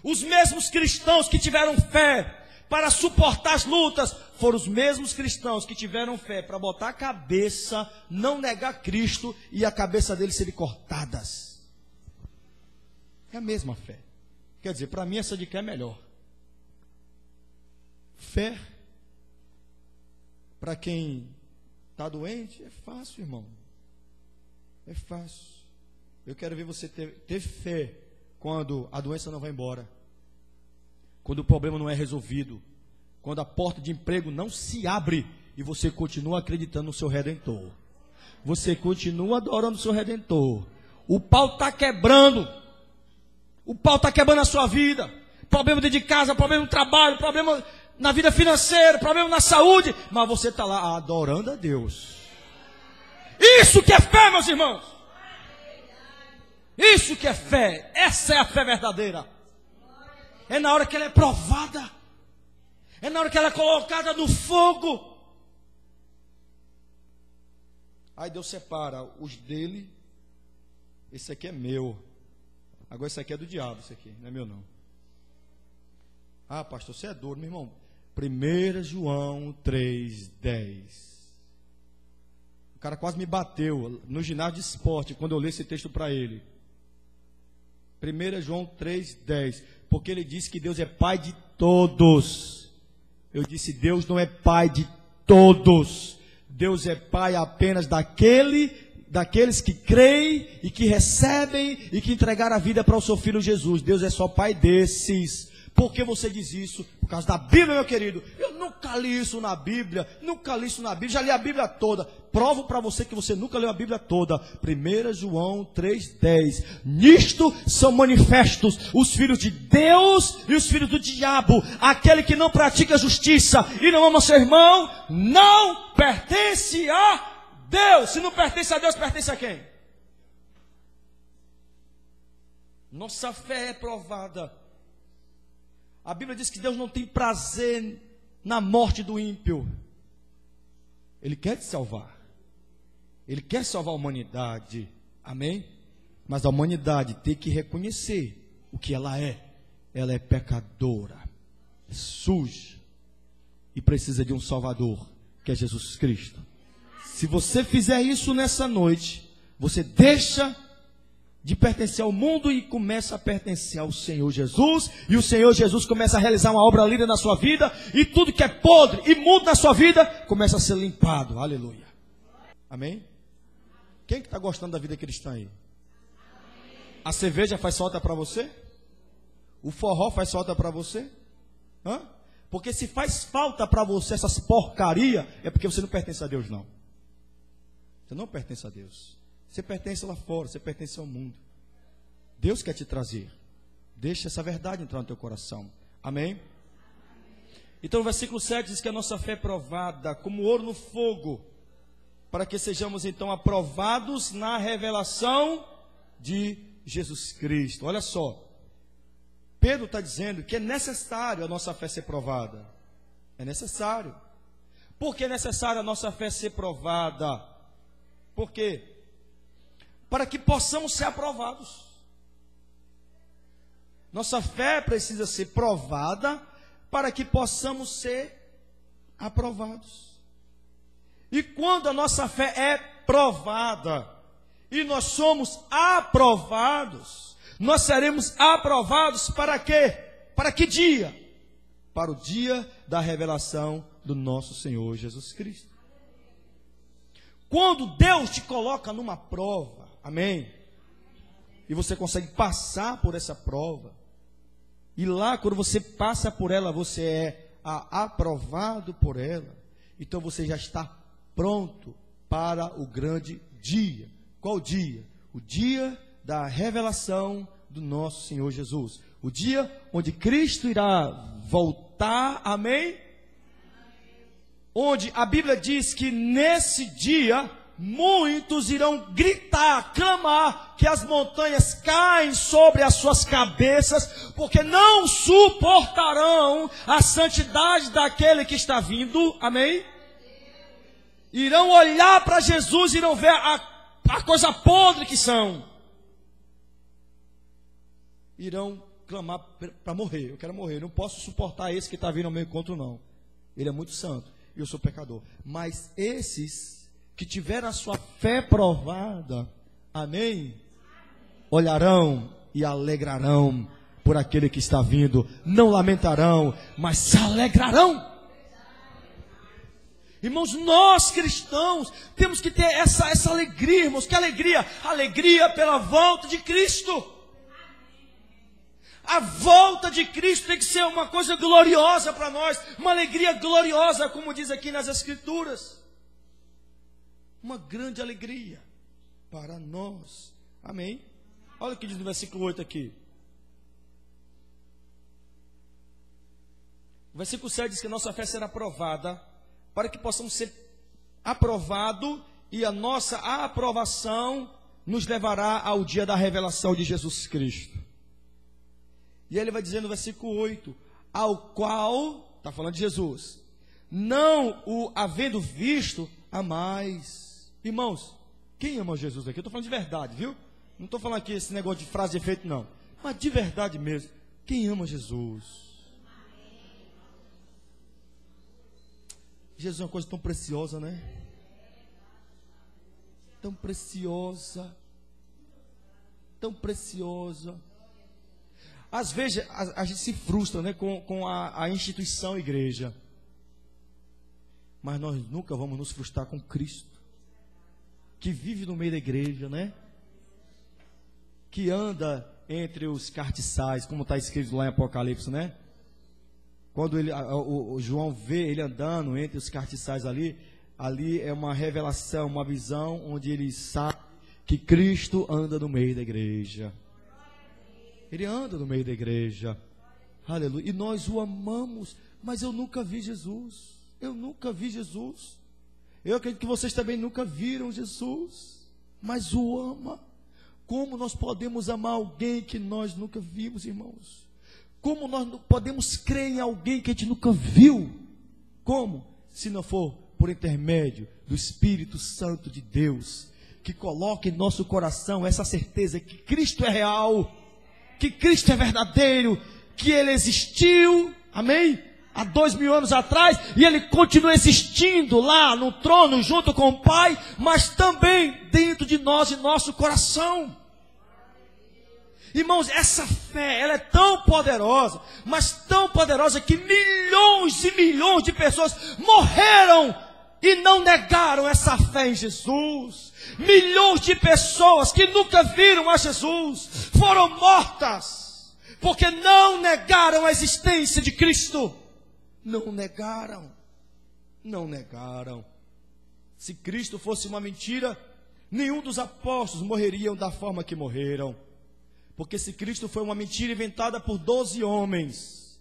Os mesmos cristãos que tiveram fé para suportar as lutas foram os mesmos cristãos que tiveram fé para botar a cabeça, não negar Cristo e a cabeça deles serem cortadas. É a mesma fé. Quer dizer, para mim essa de cá é melhor. Fé Para quem está doente, é fácil, irmão. É fácil. Eu quero ver você ter fé quando a doença não vai embora. Quando o problema não é resolvido. Quando a porta de emprego não se abre e você continua acreditando no seu Redentor. Você continua adorando o seu Redentor. O pau está quebrando. O pau está quebrando a sua vida. Problema dentro de casa, problema no trabalho, problema na vida financeira, problema na saúde. Mas você está lá adorando a Deus. Isso que é fé, meus irmãos. Isso que é fé. Essa é a fé verdadeira. É na hora que ela é provada. É na hora que ela é colocada no fogo. Aí Deus separa os dele. Esse aqui é meu. Agora esse aqui é do diabo, esse aqui, não é meu não. Ah, pastor, você é doido, meu irmão. 1 João 3:10. O cara quase me bateu no ginásio de esporte quando eu li esse texto para ele. 1 João 3:10. Porque ele disse que Deus é pai de todos. Eu disse, Deus não é pai de todos. Deus é pai apenas daqueles que creem e que recebem e que entregaram a vida para o seu filho Jesus. Deus é só pai desses. Por que você diz isso? Por causa da Bíblia, meu querido. Eu nunca li isso na Bíblia. Já li a Bíblia toda. Provo para você que você nunca leu a Bíblia toda. 1 João 3:10. Nisto são manifestos os filhos de Deus e os filhos do diabo. Aquele que não pratica justiça e não ama seu irmão, não pertence a Deus. Se não pertence a Deus, pertence a quem? Nossa fé é provada. A Bíblia diz que Deus não tem prazer na morte do ímpio. Ele quer te salvar. Ele quer salvar a humanidade. Amém? Mas a humanidade tem que reconhecer o que ela é. Ela é pecadora, é suja e precisa de um Salvador, que é Jesus Cristo. Se você fizer isso nessa noite, você deixa de pertencer ao mundo e começa a pertencer ao Senhor Jesus, e o Senhor Jesus começa a realizar uma obra linda na sua vida, e tudo que é podre e mudo na sua vida começa a ser limpado. Aleluia. Amém? Quem que está gostando da vida cristã aí? A cerveja faz falta para você? O forró faz falta para você? Hã? Porque se faz falta para você essas porcaria, é porque você não pertence a Deus, não. Você não pertence a Deus. Você pertence lá fora, você pertence ao mundo. Deus quer te trazer. Deixa essa verdade entrar no teu coração. Amém? Então o versículo 7 diz que a nossa fé é provada como ouro no fogo, para que sejamos então aprovados na revelação de Jesus Cristo. Olha só, Pedro está dizendo que é necessário a nossa fé ser provada. É necessário. Por que é necessário a nossa fé ser provada? Por quê? Para que possamos ser aprovados. Nossa fé precisa ser provada para que possamos ser aprovados. E quando a nossa fé é provada e nós somos aprovados, nós seremos aprovados para quê? Para que dia? Para o dia da revelação do nosso Senhor Jesus Cristo. Quando Deus te coloca numa prova, amém? E você consegue passar por essa prova. E lá, quando você passa por ela, você é aprovado por ela. Então você já está pronto para o grande dia. Qual dia? O dia da revelação do nosso Senhor Jesus. O dia onde Cristo irá voltar, amém? Onde a Bíblia diz que nesse dia muitos irão gritar, clamar, que as montanhas caem sobre as suas cabeças, porque não suportarão a santidade daquele que está vindo, amém? Irão olhar para Jesus, irão ver a coisa podre que são. Irão clamar para morrer. Eu quero morrer, eu não posso suportar esse que está vindo ao meu encontro, não. Ele é muito santo e eu sou pecador. Mas esses que tiveram a sua fé provada, amém? Olharão e alegrarão por aquele que está vindo. Não lamentarão, mas se alegrarão. Irmãos, nós cristãos temos que ter essa alegria, irmãos. Que alegria? Alegria pela volta de Cristo. A volta de Cristo tem que ser uma coisa gloriosa para nós, uma alegria gloriosa, como diz aqui nas Escrituras. Uma grande alegria para nós. Amém? Olha o que diz no versículo 8 aqui. O versículo 7 diz que a nossa fé será aprovada, para que possamos ser aprovados, e a nossa aprovação nos levará ao dia da revelação de Jesus Cristo. E aí ele vai dizer no versículo 8, ao qual, está falando de Jesus, não o havendo visto, amais. Irmãos, quem ama Jesus aqui? Eu estou falando de verdade, viu? Não estou falando aqui esse negócio de frase de efeito, não. Mas de verdade mesmo, quem ama Jesus? Jesus é uma coisa tão preciosa, né? Tão preciosa. Tão preciosa. Às vezes a gente se frustra, né, com a instituição igreja. Mas nós nunca vamos nos frustrar com Cristo, que vive no meio da igreja, né? Que anda entre os cartiçais, como está escrito lá em Apocalipse, né? Quando o João vê ele andando entre os cartiçais ali é uma revelação, uma visão, onde ele sabe que Cristo anda no meio da igreja. Ele anda no meio da igreja. Aleluia. E nós o amamos. Mas eu nunca vi Jesus. Eu nunca vi Jesus. Eu acredito que vocês também nunca viram Jesus. Mas o ama. Como nós podemos amar alguém que nós nunca vimos, irmãos? Como nós podemos crer em alguém que a gente nunca viu? Como? Se não for por intermédio do Espírito Santo de Deus, que coloca em nosso coração essa certeza que Cristo é real, que Cristo é verdadeiro, que Ele existiu, amém? Há 2000 anos atrás, e Ele continua existindo lá no trono junto com o Pai, mas também dentro de nós e nosso coração. Irmãos, essa fé, ela é tão poderosa, mas tão poderosa que milhões e milhões de pessoas morreram e não negaram essa fé em Jesus. Milhões de pessoas que nunca viram a Jesus foram mortas, porque não negaram a existência de Cristo. Não negaram. Não negaram. Se Cristo fosse uma mentira, nenhum dos apóstolos morreriam da forma que morreram. Porque se Cristo foi uma mentira inventada por 12 homens,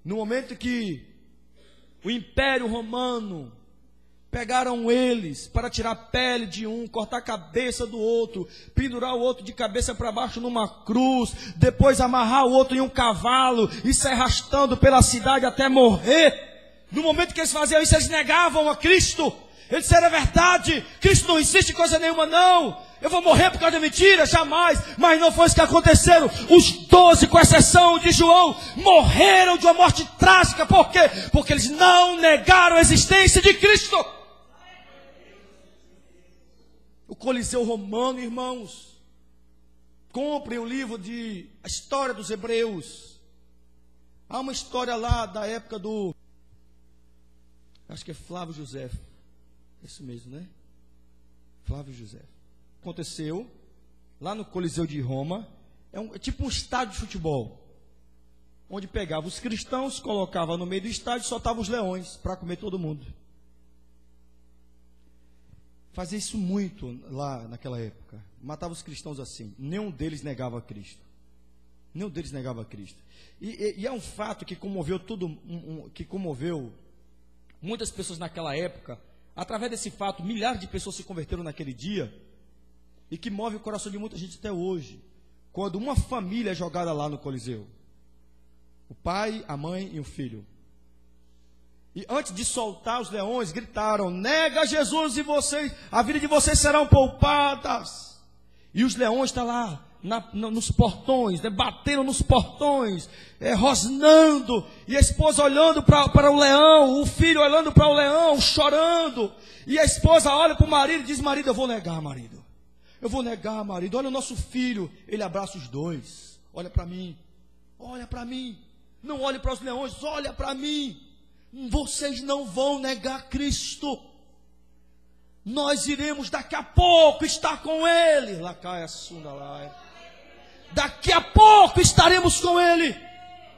no momento que o Império Romano pegaram eles para tirar a pele de um, cortar a cabeça do outro, pendurar o outro de cabeça para baixo numa cruz, depois amarrar o outro em um cavalo e sair arrastando pela cidade até morrer. No momento que eles faziam isso, eles negavam a Cristo. Eles disseram: é verdade, Cristo não existe coisa nenhuma não. Eu vou morrer por causa da mentira? Jamais. Mas não foi isso que aconteceu. Os 12, com exceção de João, morreram de uma morte trágica. Por quê? Porque eles não negaram a existência de Cristo. O Coliseu Romano, irmãos, comprem o livro de A História dos Hebreus. Há uma história lá da época do, acho que é Flávio José. Isso mesmo, né? Flávio José. Aconteceu lá no Coliseu de Roma. É tipo um estádio de futebol, onde pegava os cristãos, colocava no meio do estádio e soltava os leões para comer todo mundo. Fazia isso muito lá naquela época. Matava os cristãos assim. Nenhum deles negava a Cristo. Nenhum deles negava a Cristo. E é um fato que comoveu que comoveu muitas pessoas naquela época. Através desse fato, milhares de pessoas se converteram naquele dia, e que move o coração de muita gente até hoje. Quando uma família é jogada lá no Coliseu, o pai, a mãe e o filho, e antes de soltar os leões, gritaram: nega Jesus e vocês, a vida de vocês serão poupadas. E os leões estão lá nos portões, né, batendo nos portões, rosnando, e a esposa olhando para o leão, o filho olhando para o leão, chorando. E a esposa olha para o marido e diz: marido, eu vou negar, marido. Eu vou negar, marido. Olha o nosso filho. Ele abraça os dois. Olha para mim. Olha para mim. Não olhe para os leões, olha para mim. vocês não vão negar Cristo. Nós iremos daqui a pouco estar com Ele. Daqui a pouco estaremos com Ele.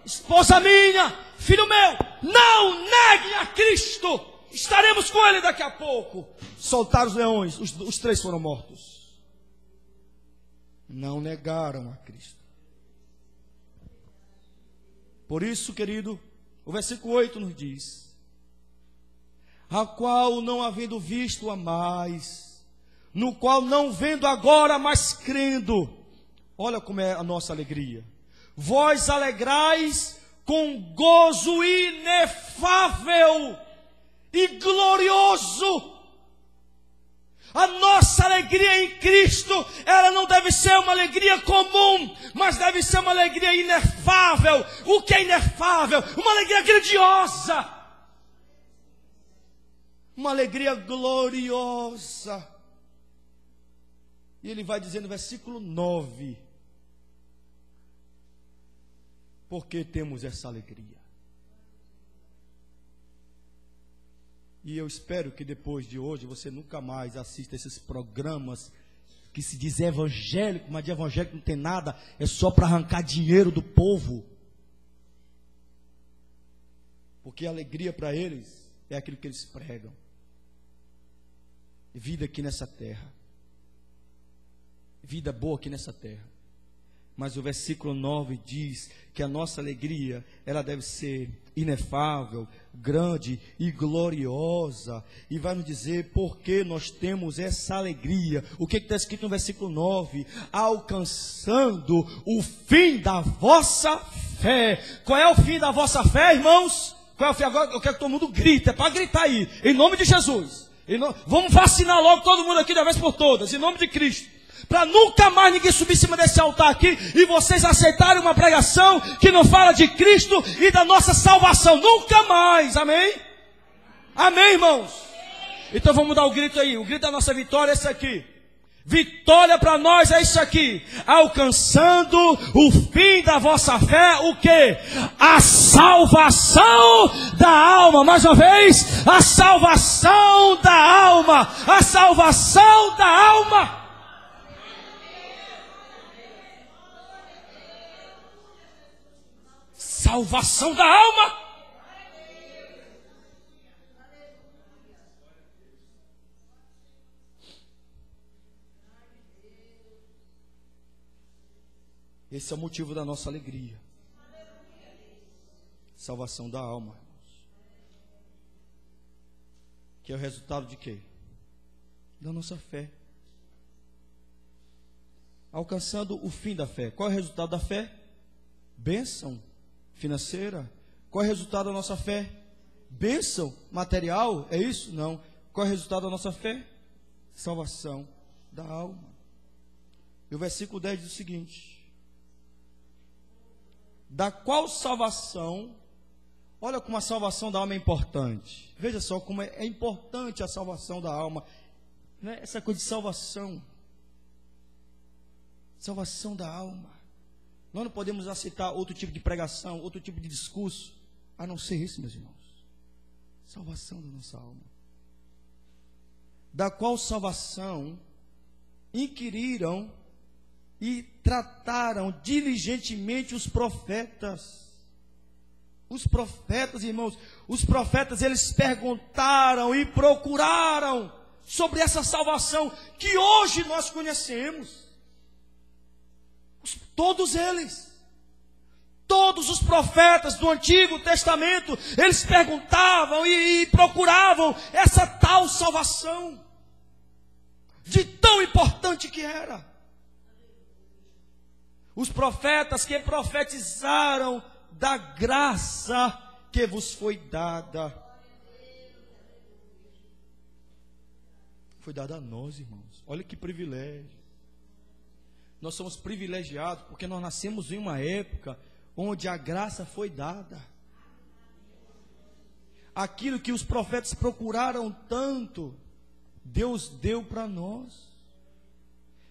Esposa minha, filho meu, não neguem a Cristo. Estaremos com Ele daqui a pouco. Soltaram os leões, os 3 foram mortos. Não negaram a Cristo. Por isso, querido, o versículo 8 nos diz: a qual não havendo visto a mais, no qual não vendo agora, mas crendo. Olha como é a nossa alegria. Vós alegrais com gozo inefável e glorioso. A nossa alegria em Cristo, ela não deve ser uma alegria comum, mas deve ser uma alegria inefável. O que é inefável? Uma alegria grandiosa. Uma alegria gloriosa. E ele vai dizer no versículo 9: por que temos essa alegria? E eu espero que depois de hoje você nunca mais assista esses programas que se diz evangélico, mas de evangélico não tem nada, é só para arrancar dinheiro do povo. Porque a alegria para eles é aquilo que eles pregam. Vida aqui nessa terra. Vida boa aqui nessa terra. Mas o versículo 9 diz que a nossa alegria, ela deve ser inefável, grande e gloriosa. E vai nos dizer por que nós temos essa alegria. O que está escrito no versículo 9? Alcançando o fim da vossa fé. Qual é o fim da vossa fé, irmãos? Qual é o fim? Agora eu quero que todo mundo grite, é para gritar aí, em nome de Jesus. Vamos vacinar logo todo mundo aqui de uma vez por todas, em nome de Cristo. Para nunca mais ninguém subir em cima desse altar aqui e vocês aceitarem uma pregação que não fala de Cristo e da nossa salvação. Nunca mais, amém? Amém, irmãos? Então vamos dar o grito aí. O grito da nossa vitória é esse aqui. Vitória para nós é isso aqui. Alcançando o fim da vossa fé, o quê? A salvação da alma. Mais uma vez, a salvação da alma. A salvação da alma. Salvação da alma. Esse é o motivo da nossa alegria. Salvação da alma. Que é o resultado de quê? Da nossa fé. Alcançando o fim da fé. Qual é o resultado da fé? Bênção financeira. Qual é o resultado da nossa fé? Bênção material, é isso? Não. Qual é o resultado da nossa fé? Salvação da alma. E o versículo 10 diz o seguinte: da qual salvação, olha como a salvação da alma é importante. Veja só como é importante a salvação da alma, né? Essa coisa de salvação. Salvação da alma. Nós não podemos aceitar outro tipo de pregação, outro tipo de discurso, a não ser isso, meus irmãos. Salvação da nossa alma. Da qual salvação inquiriram e trataram diligentemente os profetas. Os profetas, irmãos, os profetas, eles perguntaram e procuraram sobre essa salvação que hoje nós conhecemos. Todos eles, todos os profetas do Antigo Testamento, eles perguntavam e procuravam essa tal salvação, de tão importante que era. Os profetas que profetizaram da graça que vos foi dada. Foi dada a nós, irmãos. Olha que privilégio. Nós somos privilegiados porque nós nascemos em uma época onde a graça foi dada. Aquilo que os profetas procuraram tanto, Deus deu para nós.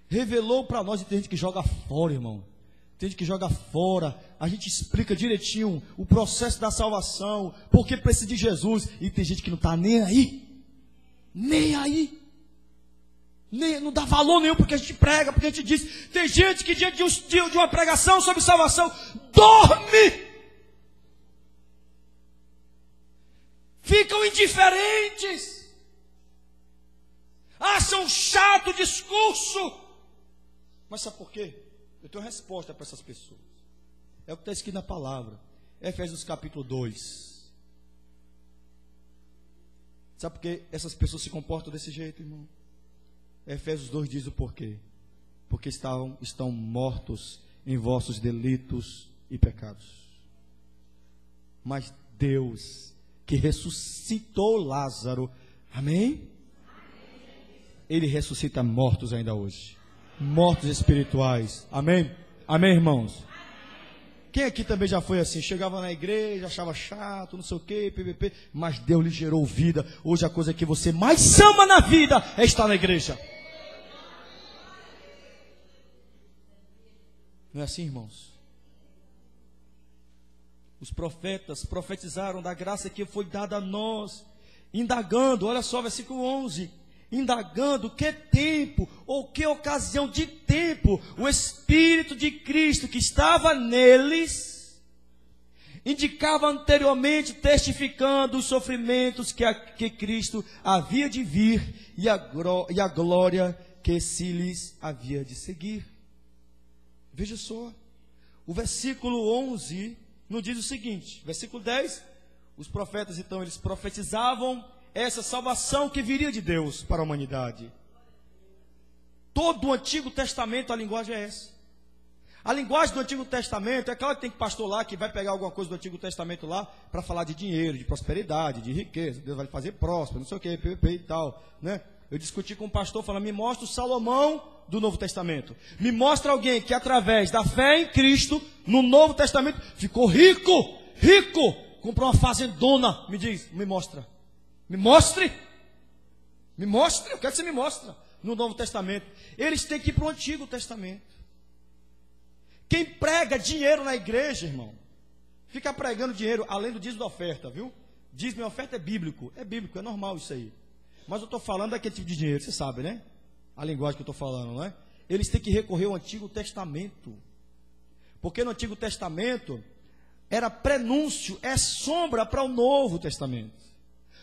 Revelou para nós. E tem gente que joga fora, irmão. tem gente que joga fora. A gente explica direitinho o processo da salvação, porque precisa de Jesus. E tem gente que não está nem aí. Nem aí. Não dá valor nenhum porque a gente prega, porque a gente diz. Tem gente que diante de uma pregação sobre salvação, dorme. Ficam indiferentes. Acham chato o discurso. Mas sabe por quê? Eu tenho resposta para essas pessoas. É o que está escrito na palavra. Efésios capítulo 2. Sabe por que essas pessoas se comportam desse jeito, irmão? Efésios 2 diz o porquê. Porque estão mortos em vossos delitos e pecados. Mas Deus, que ressuscitou Lázaro, amém? Ele ressuscita mortos ainda hoje. Mortos espirituais. Amém? Amém, irmãos? Quem aqui também já foi assim? Chegava na igreja, achava chato, não sei o que, PVP, mas Deus lhe gerou vida. Hoje a coisa que você mais ama na vida é estar na igreja. Não é assim, irmãos? Os profetas profetizaram da graça que foi dada a nós, indagando, olha só, versículo 11. Indagando que tempo ou que ocasião de tempo o Espírito de Cristo que estava neles indicava anteriormente, testificando os sofrimentos que Cristo havia de vir e a glória que se lhes havia de seguir. Veja só, o versículo 11 nos diz o seguinte, versículo 10, os profetas então eles profetizavam essa salvação que viria de Deus para a humanidade. Todo o Antigo Testamento, a linguagem é essa. A linguagem do Antigo Testamento, é claro que tem pastor lá que vai pegar alguma coisa do Antigo Testamento lá para falar de dinheiro, de prosperidade, de riqueza. Deus vai fazer próspero, não sei o que, PVP e tal, né? Eu discuti com um pastor, falando, me mostra o Salomão do Novo Testamento. Me mostra alguém que através da fé em Cristo, no Novo Testamento, ficou rico, comprou uma fazendona, me diz, me mostra. Me mostre, eu quero que você me mostre no Novo Testamento. Eles têm que ir para o Antigo Testamento. Quem prega dinheiro na igreja, irmão, fica pregando dinheiro além do dízimo da oferta, viu? Dízimo e oferta é bíblico, é normal isso aí. Mas eu estou falando daquele tipo de dinheiro, você sabe, né? A linguagem que eu estou falando, não é? Eles têm que recorrer ao Antigo Testamento. Porque no Antigo Testamento era prenúncio, é sombra para o Novo Testamento.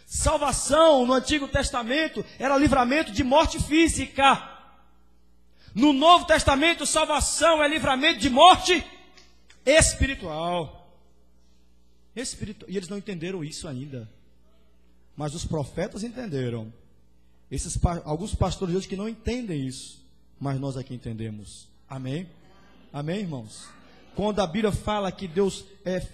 Salvação no Antigo Testamento era livramento de morte física. No Novo Testamento, salvação é livramento de morte espiritual. E eles não entenderam isso ainda. Mas os profetas entenderam. Alguns pastores hoje que não entendem isso. Mas nós aqui entendemos. Amém? Amém, irmãos? Quando a Bíblia fala que Deus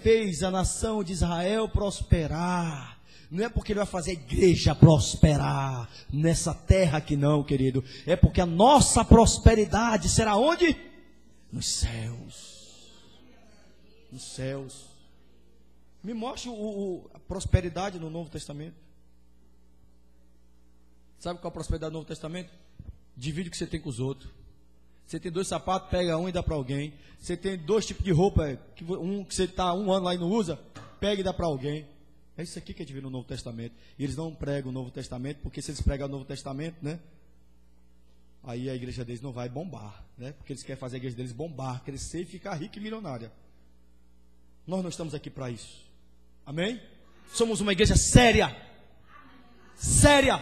fez a nação de Israel prosperar, não é porque Ele vai fazer a igreja prosperar nessa terra aqui não, querido. É porque a nossa prosperidade será onde? Nos céus. Nos céus. Me mostre a prosperidade no Novo Testamento. Sabe qual é a prosperidade no Novo Testamento? Divide o que você tem com os outros. Você tem 2 sapatos, pega um e dá para alguém. Você tem 2 tipos de roupa, um que você está 1 ano lá e não usa, pega e dá para alguém. É isso aqui que a gente vê no Novo Testamento. E eles não pregam o Novo Testamento, porque se eles pregam o Novo Testamento, né? Aí a igreja deles não vai bombar, né? Porque eles querem fazer a igreja deles bombar, crescer e ficar rica e milionária. Nós não estamos aqui para isso. Amém? Somos uma igreja séria. Séria.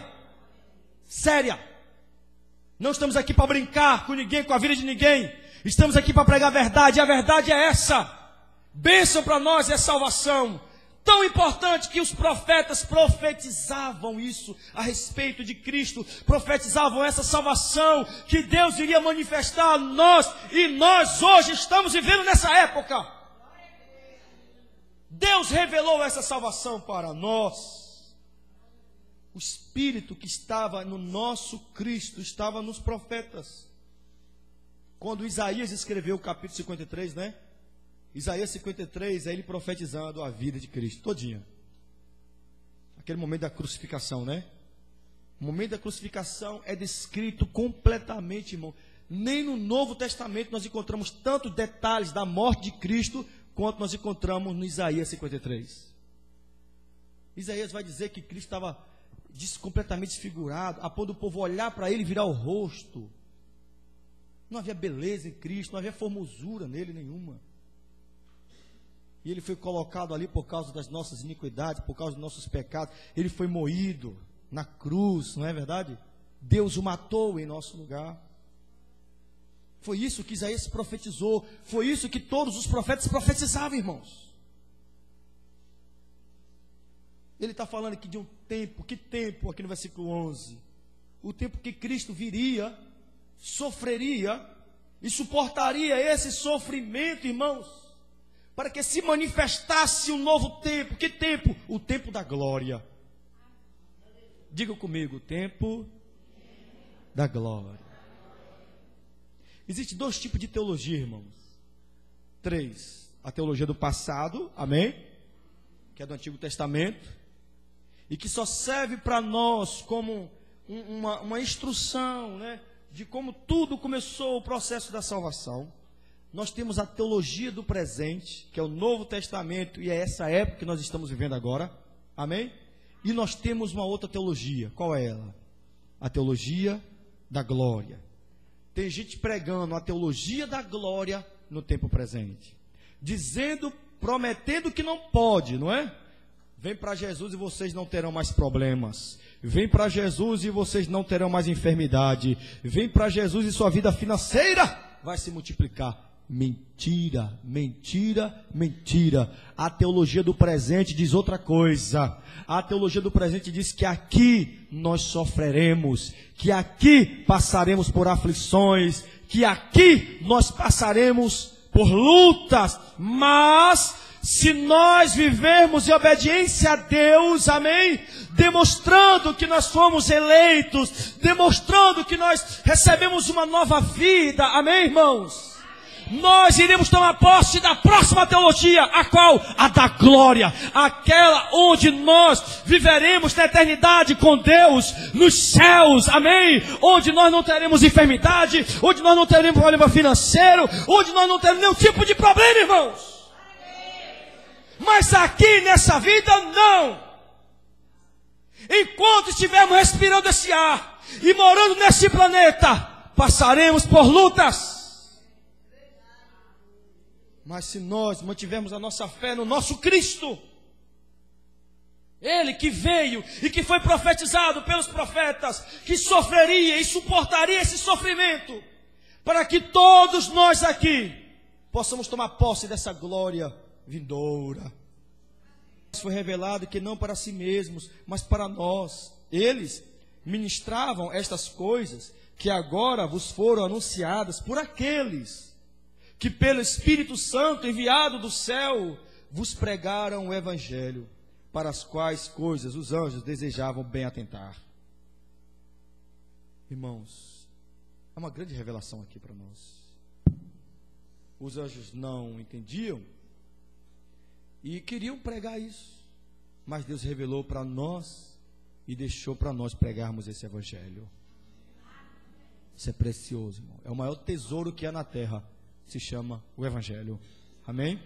Não estamos aqui para brincar com ninguém, com a vida de ninguém. Estamos aqui para pregar a verdade. E a verdade é essa. Bênção para nós é salvação. Tão importante que os profetas profetizavam isso a respeito de Cristo, profetizavam essa salvação que Deus iria manifestar a nós, e nós hoje estamos vivendo nessa época. Deus revelou essa salvação para nós. O Espírito que estava no nosso Cristo estava nos profetas. Quando Isaías escreveu o capítulo 53, né? Isaías 53, é ele profetizando a vida de Cristo, todinha. Aquele momento da crucificação, né? O momento da crucificação é descrito completamente, irmão. Nem no Novo Testamento nós encontramos tantos detalhes da morte de Cristo quanto nós encontramos no Isaías 53. Isaías vai dizer que Cristo estava completamente desfigurado, a ponto do povo olhar para ele e virar o rosto. Não havia beleza em Cristo, não havia formosura nele nenhuma. E ele foi colocado ali por causa das nossas iniquidades, por causa dos nossos pecados. Ele foi moído na cruz, não é verdade? Deus o matou em nosso lugar. Foi isso que Isaías profetizou. Foi isso que todos os profetas profetizavam, irmãos. Ele está falando aqui de um tempo. Que tempo? Aqui no versículo 11. O tempo que Cristo viria, sofreria e suportaria esse sofrimento, irmãos, para que se manifestasse um novo tempo. Que tempo? O tempo da glória. Diga comigo, o tempo da glória. Existem dois tipos de teologia, irmãos. 3. A teologia do passado, amém? Que é do Antigo Testamento. E que só serve para nós como uma instrução, né, de como tudo começou o processo da salvação. Nós temos a teologia do presente, que é o Novo Testamento, e é essa época que nós estamos vivendo agora, amém? E nós temos uma outra teologia, qual é ela? A teologia da glória. Tem gente pregando a teologia da glória no tempo presente, dizendo, prometendo que não pode, não é? Vem para Jesus e vocês não terão mais problemas. Vem para Jesus e vocês não terão mais enfermidade. Vem para Jesus e sua vida financeira vai se multiplicar. Mentira, mentira, mentira. A teologia do presente diz outra coisa. A teologia do presente diz que aqui nós sofreremos, que aqui passaremos por aflições, que aqui nós passaremos por lutas, mas se nós vivermos em obediência a Deus, amém? Demonstrando que nós fomos eleitos, demonstrando que nós recebemos uma nova vida, amém, irmãos? Nós iremos tomar posse da próxima teologia, a qual? A da glória, aquela onde nós viveremos na eternidade com Deus, nos céus, amém? Onde nós não teremos enfermidade, onde nós não teremos problema financeiro, onde nós não teremos nenhum tipo de problema, irmãos. Mas aqui nessa vida, não. Enquanto estivermos respirando esse ar e morando nesse planeta, passaremos por lutas. Mas se nós mantivermos a nossa fé no nosso Cristo, Ele que veio e que foi profetizado pelos profetas, que sofreria e suportaria esse sofrimento, para que todos nós aqui possamos tomar posse dessa glória vindoura. Foi revelado que não para si mesmos, mas para nós. Eles ministravam estas coisas que agora vos foram anunciadas por aqueles que pelo Espírito Santo enviado do céu vos pregaram o Evangelho, para as quais coisas os anjos desejavam bem atentar. Irmãos, há uma grande revelação aqui para nós. Os anjos não entendiam e queriam pregar isso, mas Deus revelou para nós e deixou para nós pregarmos esse Evangelho. Isso é precioso, irmão. É o maior tesouro que há na terra. Se chama o Evangelho. Amém?